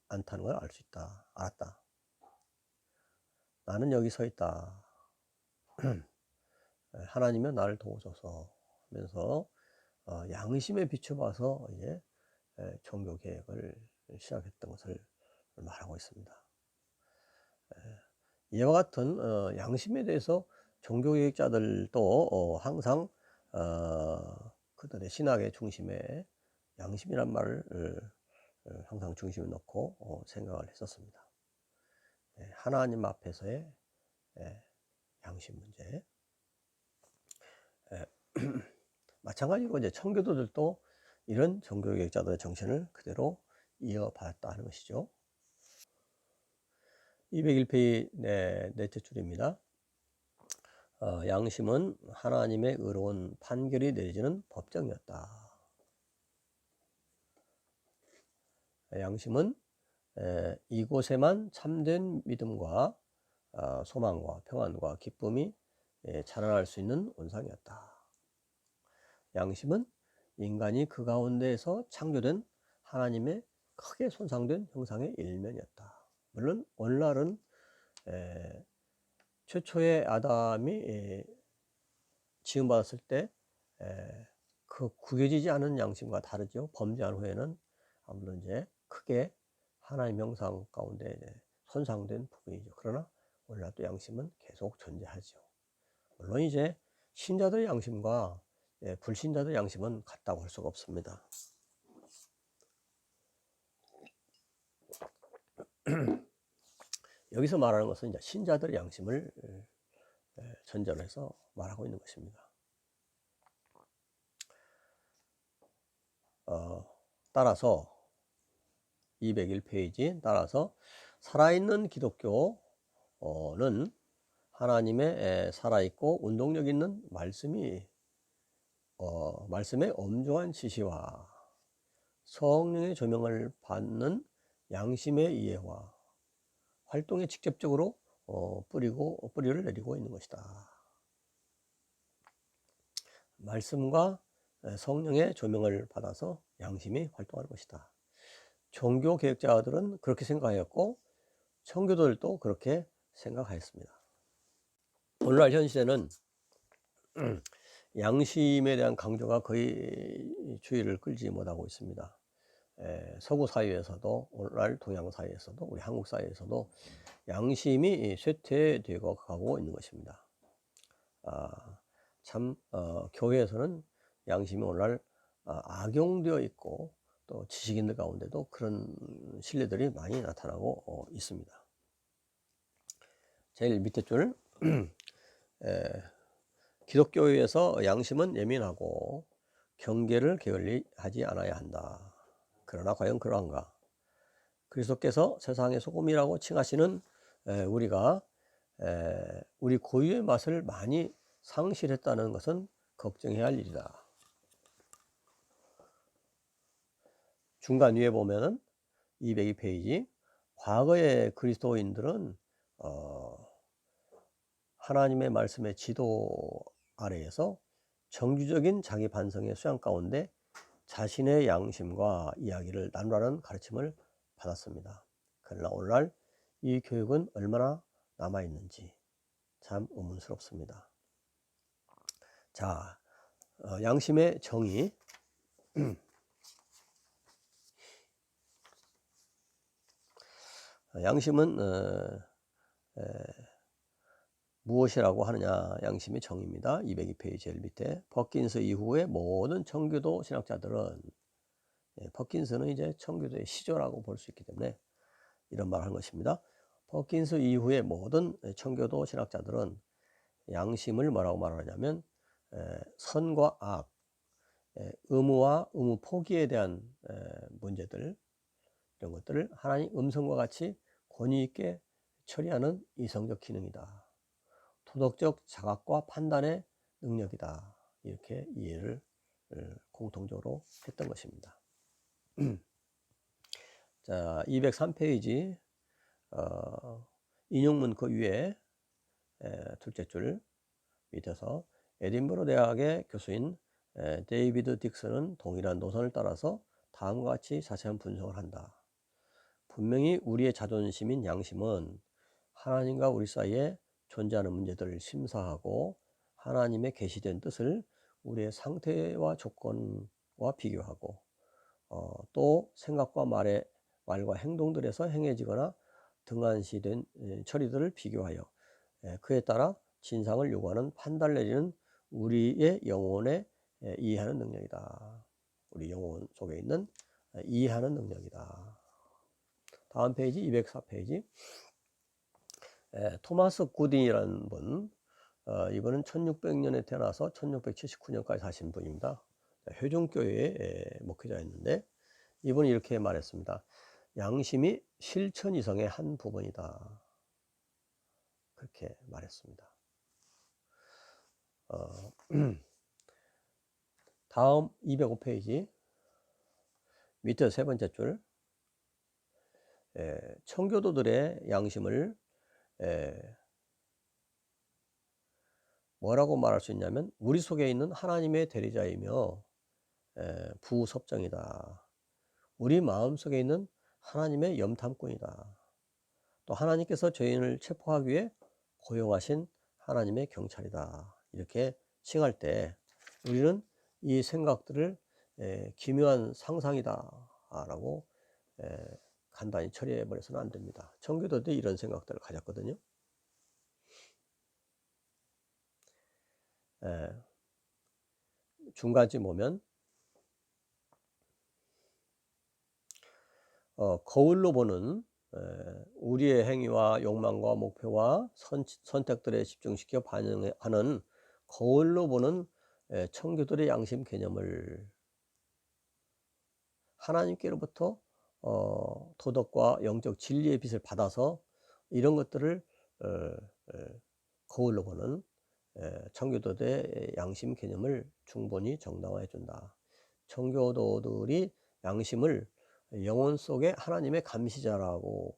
않다는 걸 알 수 있다. 알았다. 나는 여기 서 있다. 하나님은 나를 도우소서 하면서 양심에 비춰봐서 이제 종교 개혁을 시작했던 것을 말하고 있습니다. 이와 같은 양심에 대해서 종교 개혁자들도 항상 그들의 신학의 중심에 양심이란 말을 항상 중심에 놓고 생각을 했었습니다. 하나님 앞에서의 양심 문제. 마찬가지로 이제 청교도들도 이런 종교개혁자들의 정신을 그대로 이어받았다 하는 것이죠. 201페이지 넷째 줄입니다. 양심은 하나님의 의로운 판결이 내려지는 법정이었다. 양심은 이곳에만 참된 믿음과 소망과 평안과 기쁨이 자라날 수 있는 온상이었다. 양심은 인간이 그 가운데에서 창조된 하나님의 크게 손상된 형상의 일면이었다. 물론 오늘날은 최초의 아담이 지음받았을 때 그 구겨지지 않은 양심과 다르죠. 범죄한 후에는 아무래도 이제 크게 하나님 형상 가운데 손상된 부분이죠. 그러나 오늘날도 양심은 계속 존재하죠. 물론 이제 신자들의 양심과 불신자들의 양심은 같다고 할 수가 없습니다. 여기서 말하는 것은 이제 신자들의 양심을 전제로 해서 말하고 있는 것입니다. 따라서 201페이지 따라서 살아있는 기독교는 하나님의 살아있고 운동력 있는 말씀의 엄중한 지시와 성령의 조명을 받는 양심의 이해와 활동에 직접적으로 뿌리를 내리고 있는 것이다. 말씀과 성령의 조명을 받아서 양심이 활동하는 것이다. 종교 개혁자들은 그렇게 생각하였고 청교도들도 그렇게 생각하였습니다. 오늘날 현 시대는 양심에 대한 강조가 거의 주의를 끌지 못하고 있습니다. 서구 사회에서도, 오늘날 동양 사회에서도, 우리 한국 사회에서도 양심이 쇠퇴되고 가고 있는 것입니다. 교회에서는 양심이 오늘날 악용되어 있고, 또 지식인들 가운데도 그런 신뢰들이 많이 나타나고 있습니다. 제일 밑에 줄 기독교에서 양심은 예민하고 경계를 게을리하지 않아야 한다. 그러나 과연 그러한가? 그리스도께서 세상의 소금이라고 칭하시는 우리가 우리 고유의 맛을 많이 상실했다는 것은 걱정해야 할 일이다. 중간 위에 보면은 202페이지, 과거의 그리스도인들은 하나님의 말씀의 지도 아래에서 정규적인 자기 반성의 수양 가운데 자신의 양심과 이야기를 나누라는 가르침을 받았습니다. 그러나 오늘날 이 교육은 얼마나 남아있는지 참 의문스럽습니다. 자, 양심의 정의. 양심은 무엇이라고 하느냐? 양심의 정의입니다. 202페이지 제일 밑에, 퍼킨스 이후의 모든 청교도 신학자들은, 퍼킨스는 이제 청교도의 시조라고 볼 수 있기 때문에 이런 말을 한 것입니다. 퍼킨스 이후의 모든 청교도 신학자들은 양심을 뭐라고 말하냐면 선과 악, 의무와 의무 포기에 대한 문제들, 이런 것들을 하나님 음성과 같이 권위 있게 처리하는 이성적 기능이다. 도덕적 자각과 판단의 능력이다. 이렇게 이해를 공통적으로 했던 것입니다. 자, 203페이지 인용문 그 위에 둘째 줄 밑에서 에딘버러 대학의 교수인 데이비드 딕슨은 동일한 노선을 따라서 다음과 같이 자세한 분석을 한다. 분명히 우리의 자존심인 양심은 하나님과 우리 사이에 존재하는 문제들을 심사하고 하나님의 계시된 뜻을 우리의 상태와 조건과 비교하고 또 생각과 말과 행동들에서 행해지거나 등한시된 처리들을 비교하여 그에 따라 진상을 요구하는 판단을 내리는 우리의 영혼에 이해하는 능력이다. 우리 영혼 속에 있는 이해하는 능력이다. 다음 페이지 204페이지, 토마스 구딘이라는 분, 이분은 1600년에 태어나서 1679년까지 사신 분입니다. 회중교회의 목회자였는데 이분이 이렇게 말했습니다. 양심이 실천 이성의 한 부분이다. 그렇게 말했습니다. 다음 205페이지 밑에 세 번째 줄, 청교도들의 양심을 뭐라고 말할 수 있냐면 우리 속에 있는 하나님의 대리자이며 부섭정이다. 우리 마음속에 있는 하나님의 염탐꾼이다. 또 하나님께서 죄인을 체포하기 위해 고용하신 하나님의 경찰이다. 이렇게 칭할 때 우리는 이 생각들을 기묘한 상상이다 라고 간단히 처리해 버려서는 안 됩니다. 청교도들이 이런 생각들을 가졌거든요. 중간쯤 보면 거울로 보는 우리의 행위와 욕망과 목표와 선택들에 집중시켜 반영하는 거울로 보는 청교도의 양심 개념을 하나님께로부터 도덕과 영적 진리의 빛을 받아서 이런 것들을 거울로 보는 청교도의 양심 개념을 충분히 정당화해 준다. 청교도들이 양심을 영혼 속에 하나님의 감시자라고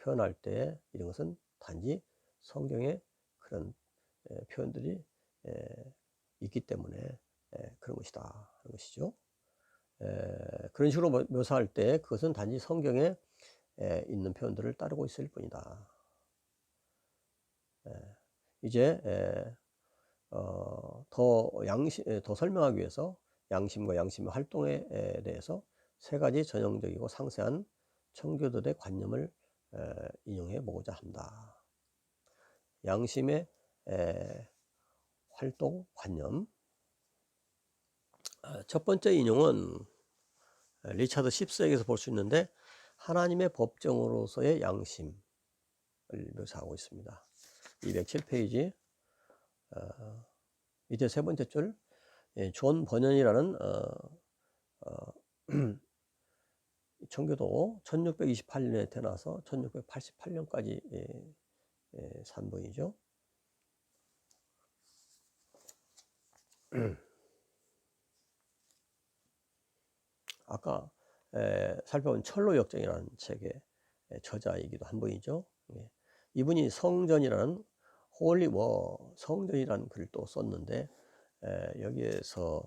표현할 때 이런 것은 단지 성경에 그런 표현들이 있기 때문에 그런 것이다 하는 것이죠. 그런 식으로 묘사할 때 그것은 단지 성경에 있는 표현들을 따르고 있을 뿐이다. 이제 더 설명하기 위해서 양심과 양심의 활동에 대해서 세 가지 전형적이고 상세한 청교도의 관념을 인용해 보고자 한다. 양심의 활동 관념. 첫 번째 인용은 리차드 십스에게서 볼 수 있는데, 하나님의 법정으로서의 양심을 묘사하고 있습니다. 207페이지 밑에 세 번째 줄, 존 버년이라는 청교도 1628년에 태어나서 1688년까지 산 분이죠. 아까 살펴본 철로 역정이라는 책의 저자이기도 한 분이죠. 이분이 성전이라는 홀리 워, 성전이라는 글을 또 썼는데, 여기에서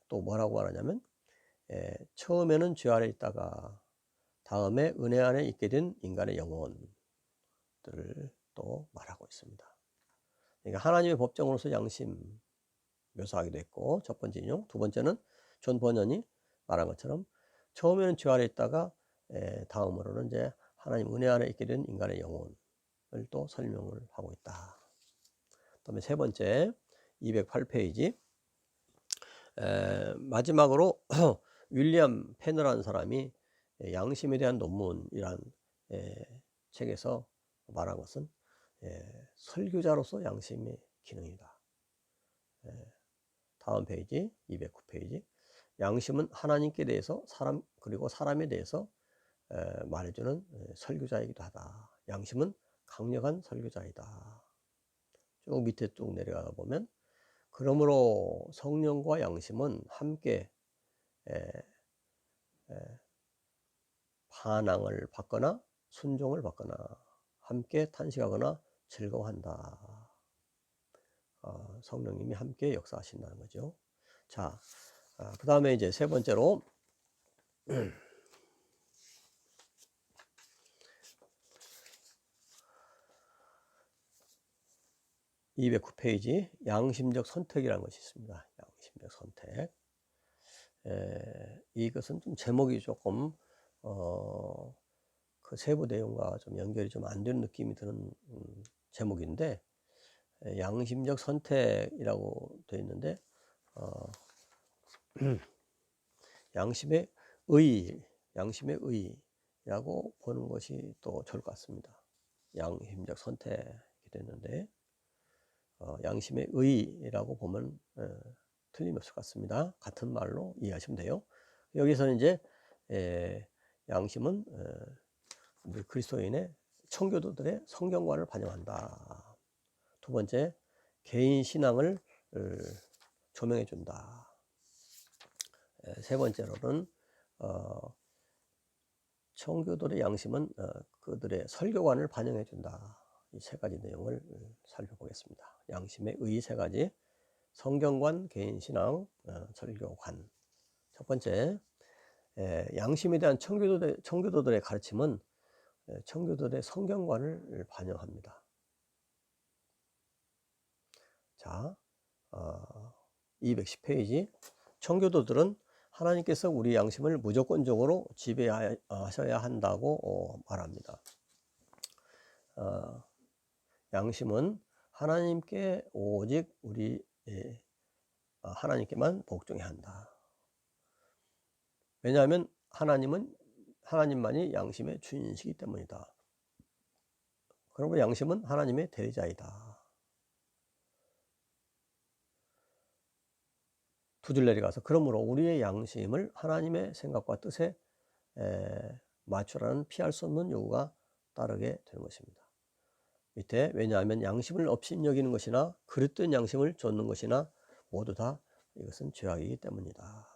또 뭐라고 하냐면, 처음에는 죄 아래 있다가 다음에 은혜 안에 있게 된 인간의 영혼들을 또 말하고 있습니다. 그러니까 하나님의 법정으로서 양심 묘사하기도 했고, 첫 번째 인용. 두 번째는 존 버년이 말한 것처럼 처음에는 죄 아래 있다가 다음으로는 이제 하나님 은혜 안에 있게 된 인간의 영혼을 또 설명을 하고 있다. 그다음에 세 번째 208페이지 마지막으로 윌리엄 페너라는 사람이 양심에 대한 논문이란 책에서 말한 것은 설교자로서 양심의 기능이다. 다음 페이지 209페이지 양심은 하나님께 대해서 그리고 사람에 대해서 말해주는 설교자이기도 하다. 양심은 강력한 설교자이다. 쭉 밑에 쭉 내려가 보면 그러므로 성령과 양심은 함께 반항을 받거나 순종을 받거나 함께 탄식하거나 즐거워한다. 성령님이 함께 역사하신다는 거죠. 자, 그 다음에 이제 세 번째로 209페이지 양심적 선택이라는 것이 있습니다. 양심적 선택. 이것은 좀 제목이 조금 그 세부 내용과 좀 연결이 좀 안 되는 느낌이 드는 제목인데, 양심적 선택이라고 되어 있는데 양심의 의라고 보는 것이 또 좋을 것 같습니다. 양심적 선택이 됐는데 양심의 의라고 보면 틀림없을 것 같습니다. 같은 말로 이해하시면 돼요. 여기서는 이제 양심은 우리 그리스도인의 청교도들의 성경관을 반영한다. 두 번째, 개인 신앙을 조명해 준다. 세 번째로는 청교도의 양심은 그들의 설교관을 반영해 준다. 이 세 가지 내용을 살펴보겠습니다. 양심의 의 세 가지, 성경관, 개인신앙, 설교관. 첫 번째, 양심에 대한 청교도들의 가르침은 청교도들의 성경관을 반영합니다. 자, 210페이지. 청교도들은 하나님께서 우리 양심을 무조건적으로 지배하셔야 한다고 말합니다. 양심은 하나님께 오직 하나님께만 복종해야 한다. 왜냐하면 하나님만이 양심의 주인이시기 때문이다. 그러므로 양심은 하나님의 대리자이다. 두 줄 내려가서 그러므로 우리의 양심을 하나님의 생각과 뜻에 맞추라는 피할 수 없는 요구가 따르게 되는 것입니다. 밑에 왜냐하면 양심을 업신여기는 것이나 그릇된 양심을 좇는 것이나 모두 다 이것은 죄악이기 때문이다.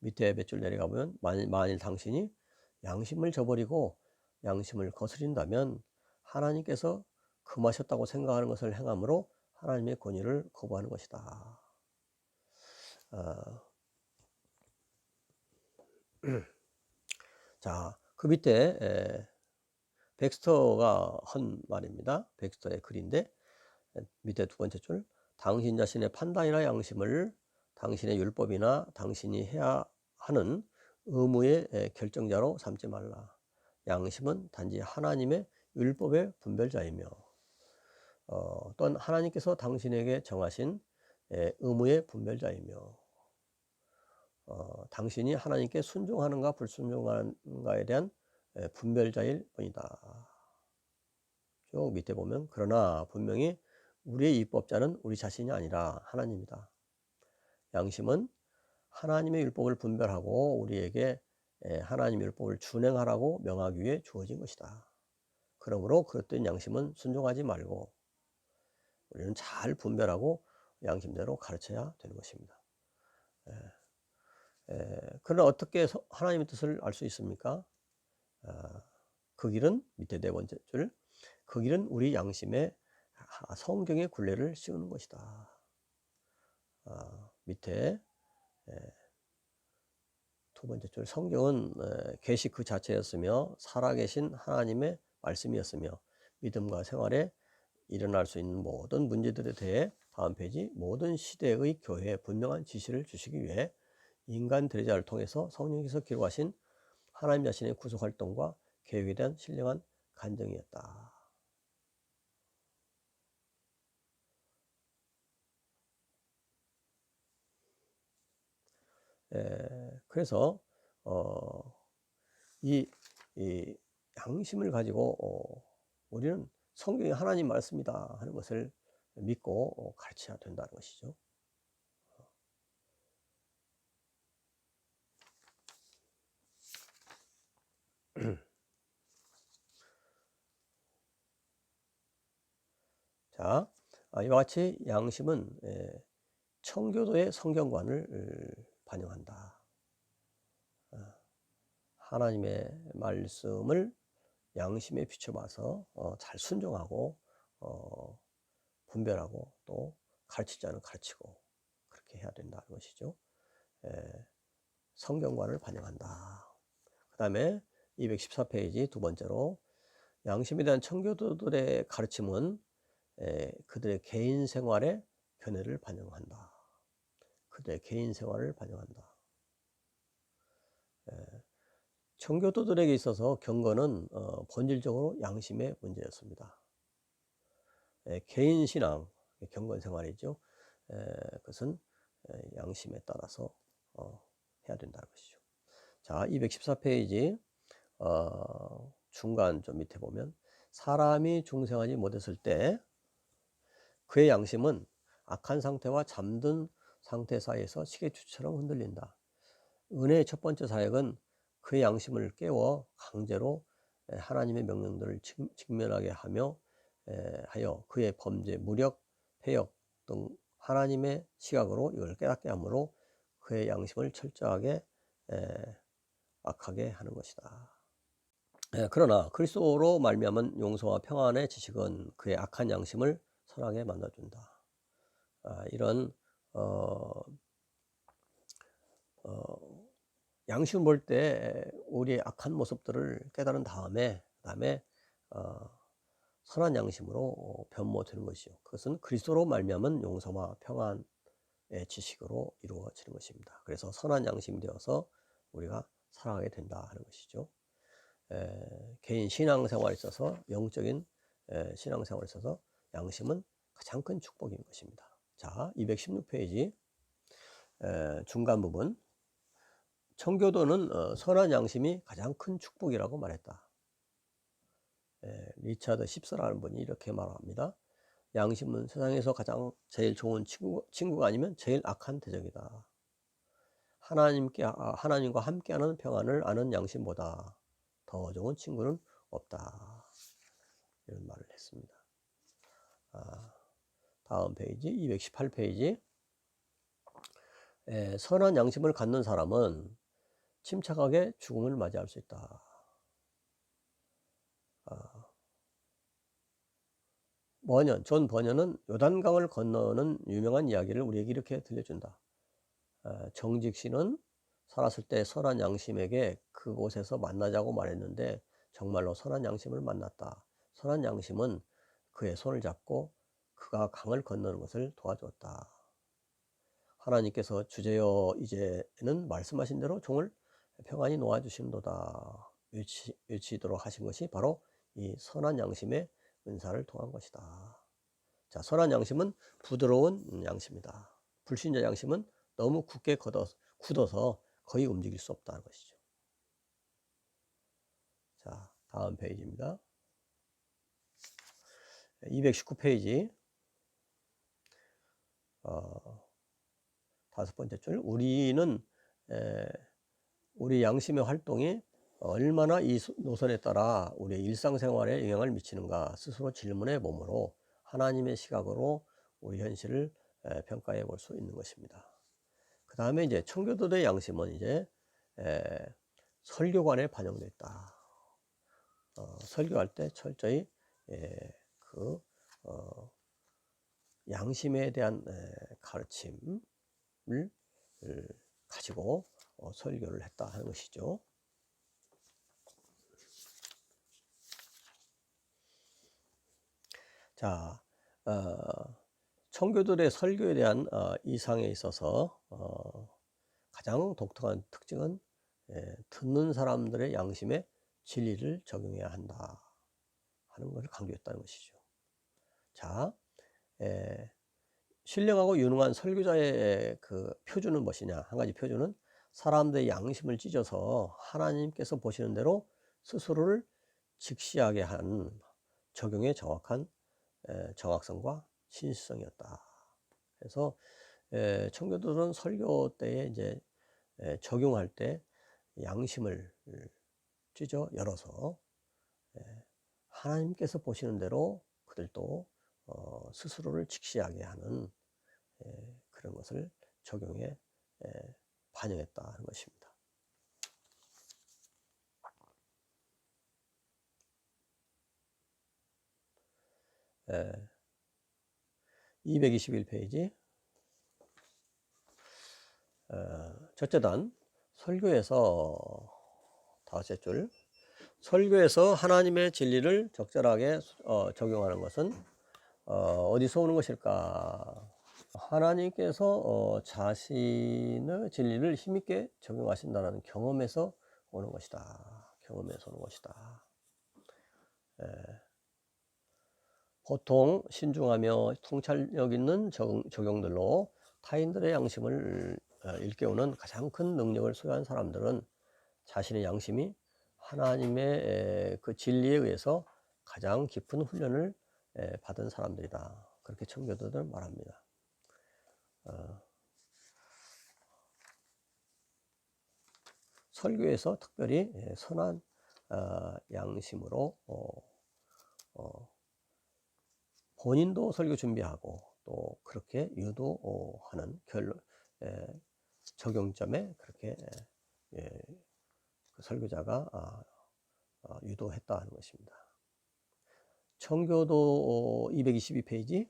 밑에 몇 줄 내려가 보면 만일 당신이 양심을 저버리고 양심을 거스린다면 하나님께서 금하셨다고 생각하는 것을 행함으로 하나님의 권위를 거부하는 것이다. 자, 그 밑에 백스터가 한 말입니다. 백스터의 글인데 밑에 두 번째 줄, 당신 자신의 판단이나 양심을 당신의 율법이나 당신이 해야 하는 의무의 결정자로 삼지 말라. 양심은 단지 하나님의 율법의 분별자이며 또한 하나님께서 당신에게 정하신 의무의 분별자이며 당신이 하나님께 순종하는가 불순종하는가에 대한 분별자일 뿐이다. 쭉 밑에 보면 그러나 분명히 우리의 입법자는 우리 자신이 아니라 하나님이다. 양심은 하나님의 율법을 분별하고 우리에게 하나님의 율법을 준행하라고 명하기 위해 주어진 것이다. 그러므로 그릇된 양심은 순종하지 말고 우리는 잘 분별하고 양심대로 가르쳐야 되는 것입니다. 그러나 어떻게 하나님의 뜻을 알 수 있습니까? 그 길은 밑에 네 번째 줄, 그 길은 우리 양심에 성경의 굴레를 씌우는 것이다. 밑에 두 번째 줄, 성경은 계시 그 자체였으며 살아계신 하나님의 말씀이었으며 믿음과 생활에 일어날 수 있는 모든 문제들에 대해 다음 페이지 모든 시대의 교회에 분명한 지시를 주시기 위해 인간 대리자를 통해서 성령께서 기록하신 하나님 자신의 구속 활동과 계획에 대한 신령한 간증이었다. 그래서 이 양심을 가지고 우리는 성경이 하나님 말씀이다 하는 것을 믿고 가르쳐야 된다는 것이죠. 자, 이와 같이 양심은 청교도의 성경관을 반영한다. 하나님의 말씀을 양심에 비춰봐서 잘 순종하고 분별하고 또 가르치지 않으면 가르치고 그렇게 해야 된다는 것이죠. 성경관을 반영한다. 그 다음에 214페이지 두 번째로 양심에 대한 청교도들의 가르침은 그들의 개인 생활의 견해를 반영한다. 그들의 개인 생활을 반영한다. 청교도들에게 있어서 경건은 본질적으로 양심의 문제였습니다. 개인 신앙, 경건 생활이죠. 그것은 양심에 따라서 해야 된다는 것이죠. 자, 214페이지 중간 좀 밑에 보면 사람이 중생하지 못했을 때 그의 양심은 악한 상태와 잠든 상태 사이에서 시계추처럼 흔들린다. 은혜의 첫 번째 사역은 그의 양심을 깨워 강제로 하나님의 명령들을 직면하게 하여 그의 범죄, 무력, 패역 등 하나님의 시각으로 이걸 깨닫게 하므로 그의 양심을 철저하게 악하게 하는 것이다. 그러나 그리스도로 말미암은 용서와 평안의 지식은 그의 악한 양심을 선하게 만들어준다. 이런 양심을 볼 때 우리의 악한 모습들을 깨달은 다음에 그다음에 선한 양심으로 변모되는 것이요. 그것은 그리스도로 말미암은 용서와 평안의 지식으로 이루어지는 것입니다. 그래서 선한 양심이 되어서 우리가 살아가게 된다 하는 것이죠. 개인 신앙생활에 있어서 영적인 신앙생활에 있어서 양심은 가장 큰 축복인 것입니다. 자, 216페이지 중간 부분 청교도는 선한 양심이 가장 큰 축복이라고 말했다. 리차드 십스라는 분이 이렇게 말합니다. 양심은 세상에서 가장 제일 좋은 친구가 아니면 제일 악한 대적이다. 하나님과 함께하는 평안을 아는 양심보다 더 좋은 친구는 없다. 이런 말을 했습니다. 다음 페이지 218페이지 선한 양심을 갖는 사람은 침착하게 죽음을 맞이할 수 있다. 존 버년은 요단강을 건너는 유명한 이야기를 우리에게 이렇게 들려준다. 정직 씨는 살았을 때 선한 양심에게 그곳에서 만나자고 말했는데 정말로 선한 양심을 만났다. 선한 양심은 그의 손을 잡고 그가 강을 건너는 것을 도와주었다. 하나님께서 주제여 이제는 말씀하신 대로 종을 평안히 놓아주시는도다 외치도록 하신 것이 바로 이 선한 양심의 은사를 통한 것이다. 자, 선한 양심은 부드러운 양심이다. 불신자 양심은 너무 굳게 굳어서 거의 움직일 수 없다는 것이죠. 자, 다음 페이지입니다. 219페이지 다섯 번째 줄. 우리는 우리 양심의 활동이 얼마나 이 노선에 따라 우리의 일상생활에 영향을 미치는가 스스로 질문해 보므로 하나님의 시각으로 우리 현실을 평가해 볼 수 있는 것입니다. 그 다음에 이제 청교도의 양심은 이제 설교관에 반영되어 있다. 설교할 때 철저히 그 양심에 대한 가르침을 가지고 설교를 했다 하는 것이죠. 자, 청교도의 설교에 대한 이상에 있어서 가장 독특한 특징은 듣는 사람들의 양심에 진리를 적용해야 한다 하는 것을 강조했다는 것이죠. 자, 신령하고 유능한 설교자의 그 표준은 무엇이냐? 한 가지 표준은 사람들의 양심을 찢어서 하나님께서 보시는 대로 스스로를 직시하게 한 적용의 정확한 정확성과 신실성이었다. 그래서 청교도는 설교 때에 이제 적용할 때 양심을 찢어 열어서 하나님께서 보시는 대로 그들도 스스로를 직시하게 하는 그런 것을 적용해 반영했다 하는 것입니다. 221페이지 첫째 단 설교에서 다섯째 줄 설교에서 하나님의 진리를 적절하게 적용하는 것은 어디서 오는 것일까? 하나님께서 자신의 진리를 힘있게 적용하신다는 경험에서 오는 것이다. 경험에서 오는 것이다. 보통 신중하며 통찰력 있는 적용들로 타인들의 양심을 일깨우는 가장 큰 능력을 소유한 사람들은 자신의 양심이 하나님의 그 진리에 의해서 가장 깊은 훈련을 받은 사람들이다. 그렇게 청교도들은 말합니다. 설교에서 특별히 선한 양심으로 본인도 설교 준비하고 또 그렇게 유도하는 적용점에 그렇게 그 설교자가 유도했다 하는 것입니다. 청교도 222페이지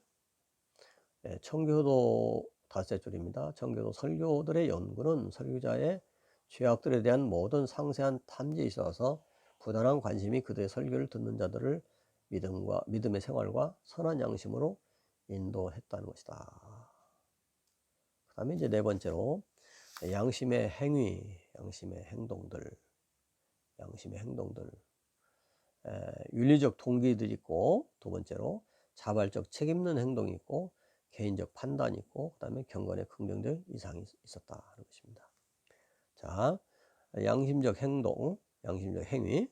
청교도 다섯째 줄입니다. 청교도 설교들의 연구는 설교자의 죄악들에 대한 모든 상세한 탐지에 있어서 부단한 관심이 그들의 설교를 듣는 자들을 믿음의 생활과 선한 양심으로 인도했다는 것이다. 그 다음에 이제 네 번째로 양심의 행위, 양심의 행동들, 윤리적 동기들이 있고, 두 번째로 자발적 책임 있는 행동이 있고, 개인적 판단이 있고, 그 다음에 경건의 긍정적 이상이 있었다 하는 것입니다. 자, 양심적 행동, 양심적 행위,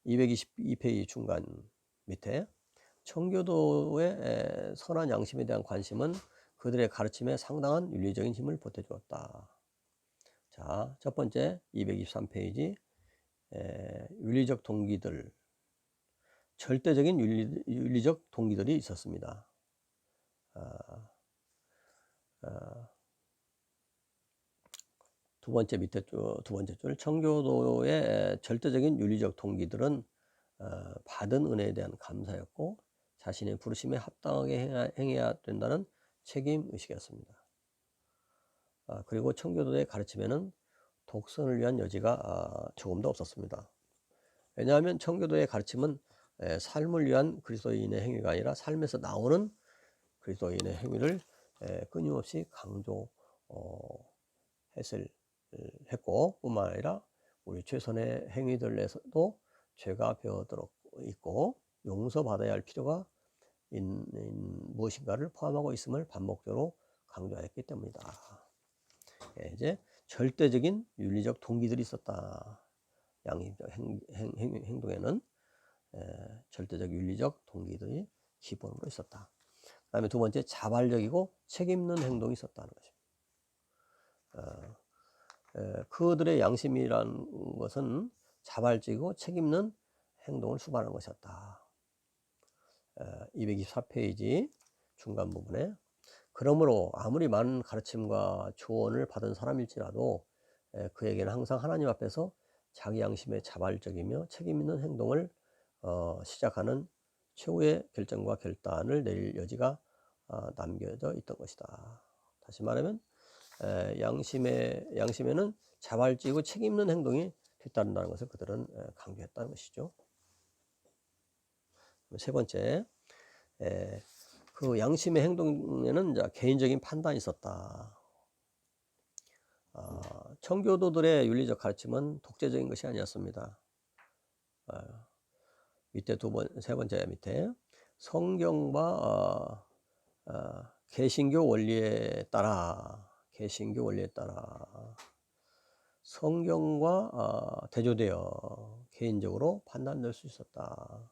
222페이지 중간 밑에 청교도의 선한 양심에 대한 관심은 그들의 가르침에 상당한 윤리적인 힘을 보태주었다. 자, 첫 번째 223페이지 윤리적 동기들, 절대적인 윤리적 동기들이 있었습니다. 두 번째 밑에 두 번째 줄 청교도의 절대적인 윤리적 동기들은 받은 은혜에 대한 감사였고 자신의 부르심에 합당하게 행해야 된다는 책임 의식이었습니다. 그리고 청교도의 가르침에는 독선을 위한 여지가 조금도 없었습니다. 왜냐하면 청교도의 가르침은 삶을 위한 그리스도인의 행위가 아니라 삶에서 나오는 그리스도인의 행위를 끊임없이 강조 했고, 뿐만 아니라 우리 최선의 행위들에서도 죄가 배어들어 있고 용서받아야 할 필요가 있는 무엇인가를 포함하고 있음을 반복적으로 강조했기 때문이다. 이제 절대적인 윤리적 동기들이 있었다. 양심적 행동에는 절대적 윤리적 동기들이 기본으로 있었다. 그 다음에 두 번째, 자발적이고 책임있는 행동이 있었다는 것입니다. 그들의 양심이라는 것은 자발적이고 책임있는 행동을 수반하는 것이었다. 224페이지 중간 부분에, 그러므로 아무리 많은 가르침과 조언을 받은 사람일지라도 그에게는 항상 하나님 앞에서 자기 양심의 자발적이며 책임있는 행동을 시작하는 최후의 결정과 결단을 내릴 여지가 남겨져 있던 것이다. 다시 말하면 양심에는 자발적이고 책임있는 행동이 뒤따른다는 것을 그들은 강조했다는 것이죠. 세 번째, 그 양심의 행동에는 개인적인 판단이 있었다. 청교도들의 윤리적 가르침은 독재적인 것이 아니었습니다. 밑에 세 번째 밑에 성경과 개신교 원리에 따라 성경과 대조되어 개인적으로 판단될 수 있었다.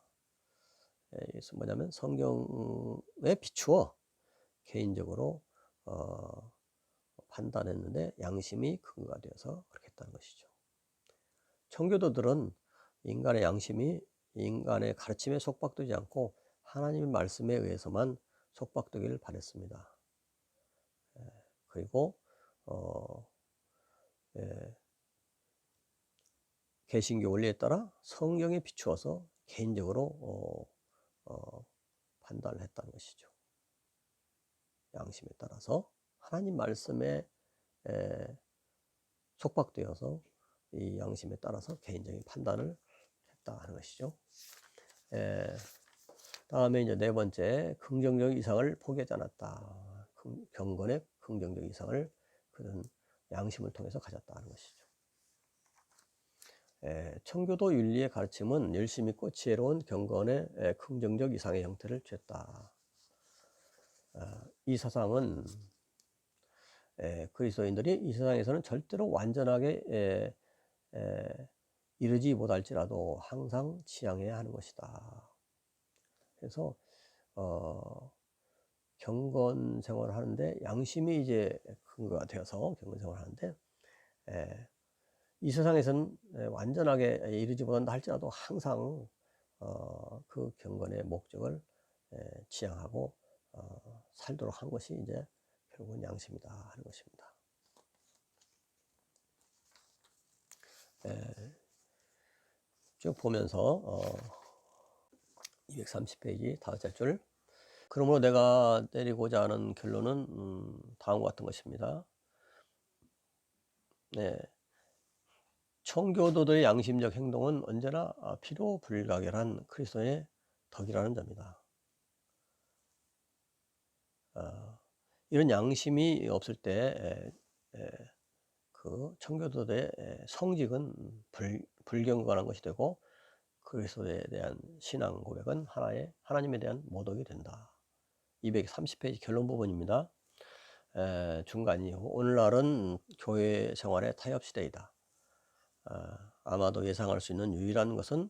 이것은 뭐냐면 성경에 비추어 개인적으로 판단했는데 양심이 근거가 되어서 그렇게 했다는 것이죠. 청교도들은 인간의 양심이 인간의 가르침에 속박되지 않고 하나님의 말씀에 의해서만 속박되기를 바랬습니다. 그리고 개신교 원리에 따라 성경에 비추어서 개인적으로 판단을 했다는 것이죠. 양심에 따라서 하나님 말씀에 속박되어서 이 양심에 따라서 개인적인 판단을 했다 하는 것이죠. 다음에 이제 네 번째, 긍정적 이상을 포기하지 않았다. 경건의 긍정적 이상을 그는 양심을 통해서 가졌다 하는 것이죠. 청교도 윤리의 가르침은 열심 있고 지혜로운 경건의 긍정적 이상의 형태를 취했다. 이 사상은 그리스도인들이 이 세상에서는 절대로 완전하게 이르지 못할지라도 항상 지향해야 하는 것이다. 그래서 경건 생활을 하는데 양심이 이제 근거가 되어서 경건 생활을 하는데 이 세상에서는 완전하게 이르지 못한다 할지라도 항상 그 경건의 목적을 지향하고 살도록 한 것이 이제 결국은 양심이다 하는 것입니다. 쭉 보면서 230페이지 다섯째 줄, 그러므로 내가 내리고자 하는 결론은 다음과 같은 것입니다. 청교도들의 양심적 행동은 언제나 필요 불가결한 그리스도의 덕이라는 점이다. 이런 양심이 없을 때 그 청교도들의 성직은 불경건한 것이 되고 그리스도에 대한 신앙 고백은 하나님에 대한 모독이 된다. 230페이지 결론 부분입니다. 중간이요. 오늘날은 교회 생활의 타협 시대이다. 아마도 예상할 수 있는 유일한 것은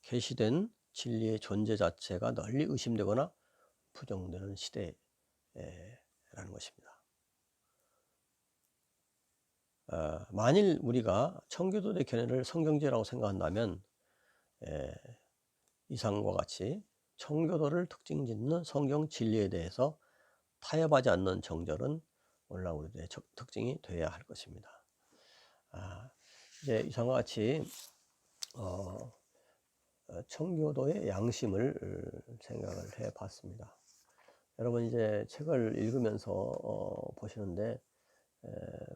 계시된 진리의 존재 자체가 널리 의심되거나 부정되는 시대라는 것입니다. 만일 우리가 청교도의 견해를 성경제라고 생각한다면 이상과 같이 청교도를 특징짓는 성경 진리에 대해서 타협하지 않는 정절은 오늘날 우리들의 특징이 되어야 할 것입니다. 이제 이상과 같이 청교도의 양심을 생각을 해 봤습니다. 여러분 이제 책을 읽으면서 보시는데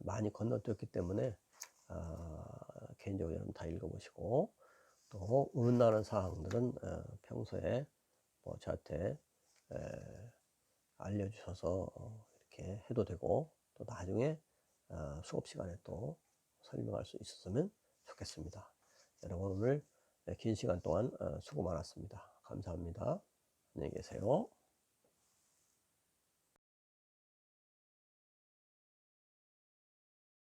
많이 건너뛰었기 때문에 개인적으로 여러분 다 읽어보시고 또 의문나는 사항들은 평소에 뭐 저한테 알려주셔서 이렇게 해도 되고 또 나중에 수업 시간에 또 설명할 수 있었으면 좋겠습니다. 여러분 오늘 긴 시간 동안 수고 많았습니다. 감사합니다. 안녕히 계세요.